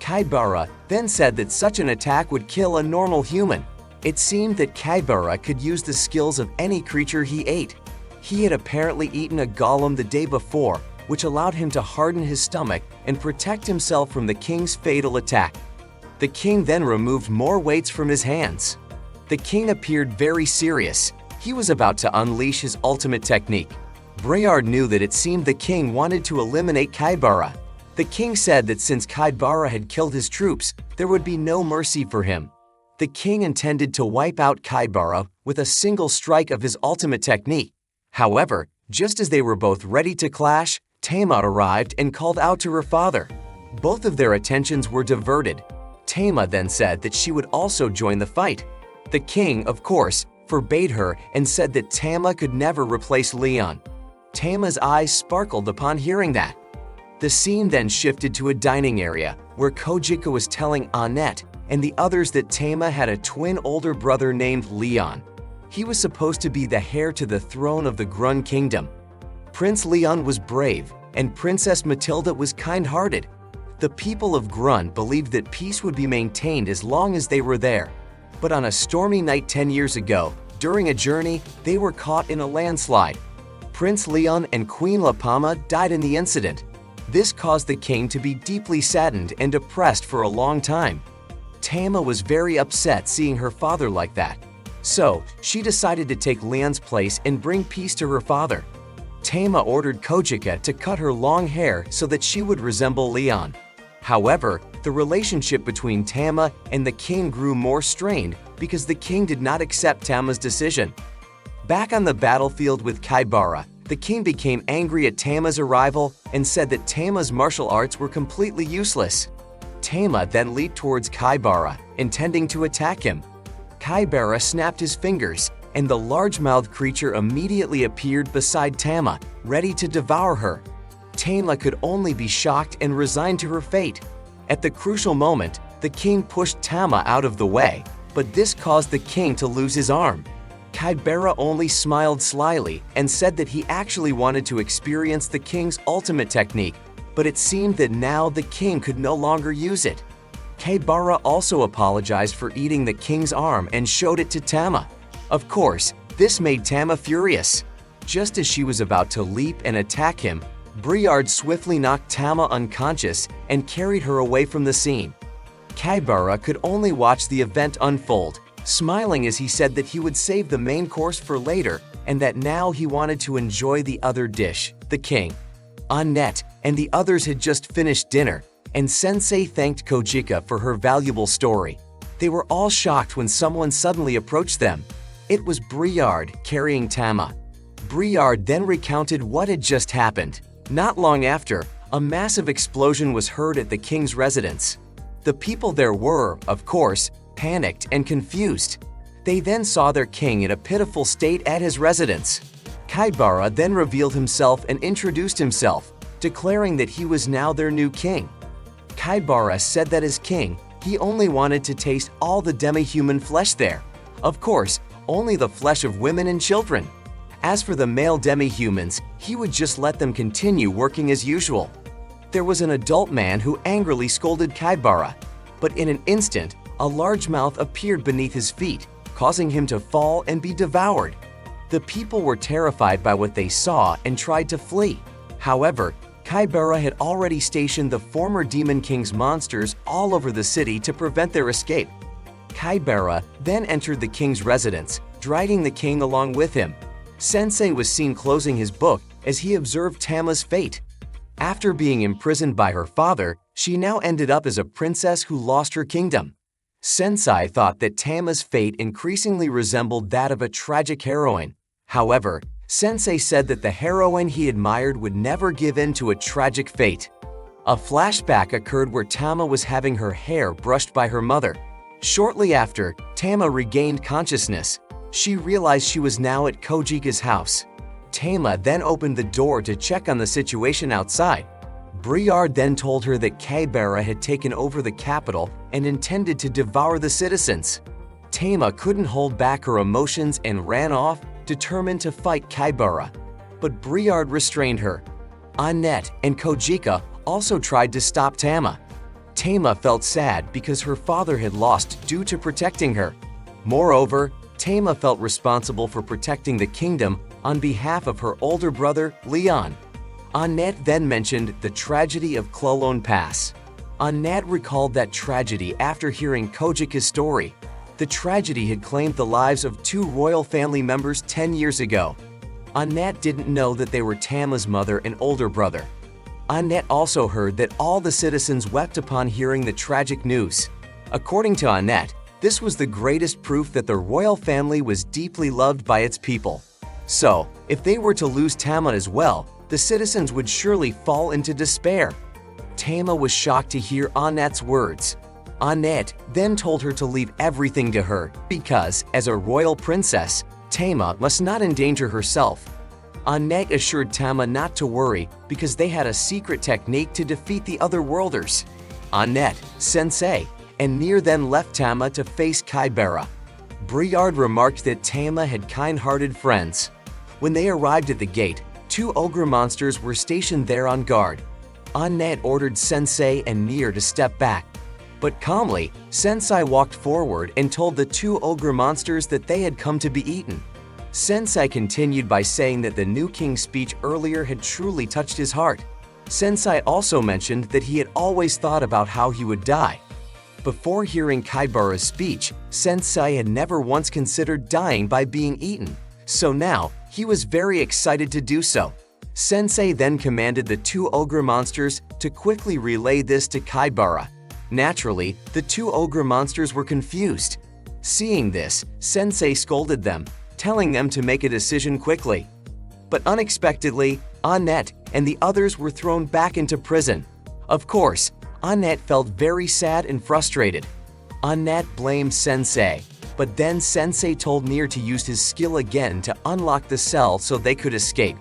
Speaker 1: Kaibara then said that such an attack would kill a normal human. It seemed that Kaibara could use the skills of any creature he ate. He had apparently eaten a golem the day before, which allowed him to harden his stomach and protect himself from the king's fatal attack. The king then removed more weights from his hands. The king appeared very serious. He was about to unleash his ultimate technique. Briard knew that it seemed the king wanted to eliminate Kaibara. The king said that since Kaibara had killed his troops, there would be no mercy for him. The king intended to wipe out Kaibara with a single strike of his ultimate technique. However, just as they were both ready to clash, Tama arrived and called out to her father. Both of their attentions were diverted. Tama then said that she would also join the fight. The king, of course, forbade her and said that Tama could never replace Leon. Tama's eyes sparkled upon hearing that. The scene then shifted to a dining area, where Kojika was telling Annette and the others that Tama had a twin older brother named Leon. He was supposed to be the heir to the throne of the Grun Kingdom. Prince Leon was brave, and Princess Matilda was kind-hearted. The people of Grun believed that peace would be maintained as long as they were there. But on a stormy night 10 years ago, during a journey, they were caught in a landslide. Prince Leon and Queen Lapama died in the incident. This caused the king to be deeply saddened and depressed for a long time. Tama was very upset seeing her father like that. So, she decided to take Leon's place and bring peace to her father. Tama ordered Kojika to cut her long hair so that she would resemble Leon. However, the relationship between Tama and the king grew more strained because the king did not accept Tama's decision. Back on the battlefield with Kaibara, the king became angry at Tama's arrival and said that Tama's martial arts were completely useless. Tama then leaped towards Kaibara, intending to attack him. Kaibara snapped his fingers, and the large-mouthed creature immediately appeared beside Tama, ready to devour her. Tama could only be shocked and resigned to her fate. At the crucial moment, the king pushed Tama out of the way, but this caused the king to lose his arm. Kaibara only smiled slyly and said that he actually wanted to experience the king's ultimate technique, but it seemed that now the king could no longer use it. Kaibara also apologized for eating the king's arm and showed it to Tama. Of course, this made Tama furious. Just as she was about to leap and attack him, Briard swiftly knocked Tama unconscious and carried her away from the scene. Kaibara could only watch the event unfold, smiling as he said that he would save the main course for later and that now he wanted to enjoy the other dish, the king. Annette and the others had just finished dinner, and Sensei thanked Kojika for her valuable story. They were all shocked when someone suddenly approached them. It was Briard carrying Tama. Briard then recounted what had just happened. Not long after, a massive explosion was heard at the king's residence. The people there were, of course, panicked and confused. They then saw their king in a pitiful state at his residence. Kaibara then revealed himself and introduced himself, declaring that he was now their new king. Kaibara said that as king, he only wanted to taste all the demi-human flesh there. Of course, only the flesh of women and children. As for the male demi-humans, he would just let them continue working as usual. There was an adult man who angrily scolded Kaibara, but in an instant, a large mouth appeared beneath his feet, causing him to fall and be devoured. The people were terrified by what they saw and tried to flee. However, Kaibara had already stationed the former Demon King's monsters all over the city to prevent their escape. Kaibara then entered the king's residence, dragging the king along with him. Sensei was seen closing his book as he observed Tama's fate. After being imprisoned by her father, she now ended up as a princess who lost her kingdom. Sensei thought that Tama's fate increasingly resembled that of a tragic heroine. However, Sensei said that the heroine he admired would never give in to a tragic fate. A flashback occurred where Tama was having her hair brushed by her mother. Shortly after, Tama regained consciousness. She realized she was now at Kojika's house. Tama then opened the door to check on the situation outside. Briard then told her that Kaibara had taken over the capital and intended to devour the citizens. Tama couldn't hold back her emotions and ran off, determined to fight Kaibara. But Briard restrained her. Annette and Kojika also tried to stop Tama. Tama felt sad because her father had lost due to protecting her. Moreover, Tama felt responsible for protecting the kingdom on behalf of her older brother, Leon. Annette then mentioned the tragedy of Clolone Pass. Annette recalled that tragedy after hearing Kojika's story. The tragedy had claimed the lives of 2 royal family members 10 years ago. Annette didn't know that they were Tama's mother and older brother. Annette also heard that all the citizens wept upon hearing the tragic news. According to Annette, this was the greatest proof that the royal family was deeply loved by its people. So, if they were to lose Tama as well, the citizens would surely fall into despair. Tama was shocked to hear Annette's words. Annette then told her to leave everything to her because, as a royal princess, Tama must not endanger herself. Annette assured Tama not to worry because they had a secret technique to defeat the other worlders. Annette, Sensei, and Nier then left Tama to face Kaibara. Briard remarked that Tama had kind-hearted friends. When they arrived at the gate, 2 ogre monsters were stationed there on guard. Annette ordered Sensei and Nier to step back. But calmly, Sensei walked forward and told the 2 ogre monsters that they had come to be eaten. Sensei continued by saying that the new king's speech earlier had truly touched his heart. Sensei also mentioned that he had always thought about how he would die. Before hearing Kaibara's speech, Sensei had never once considered dying by being eaten, so now he was very excited to do so. Sensei then commanded the 2 ogre monsters to quickly relay this to Kaibara. Naturally, the 2 ogre monsters were confused. Seeing this, Sensei scolded them, telling them to make a decision quickly. But unexpectedly, Annette and the others were thrown back into prison. Of course, Annette felt very sad and frustrated. Annette blamed Sensei, but then Sensei told Nier to use his skill again to unlock the cell so they could escape.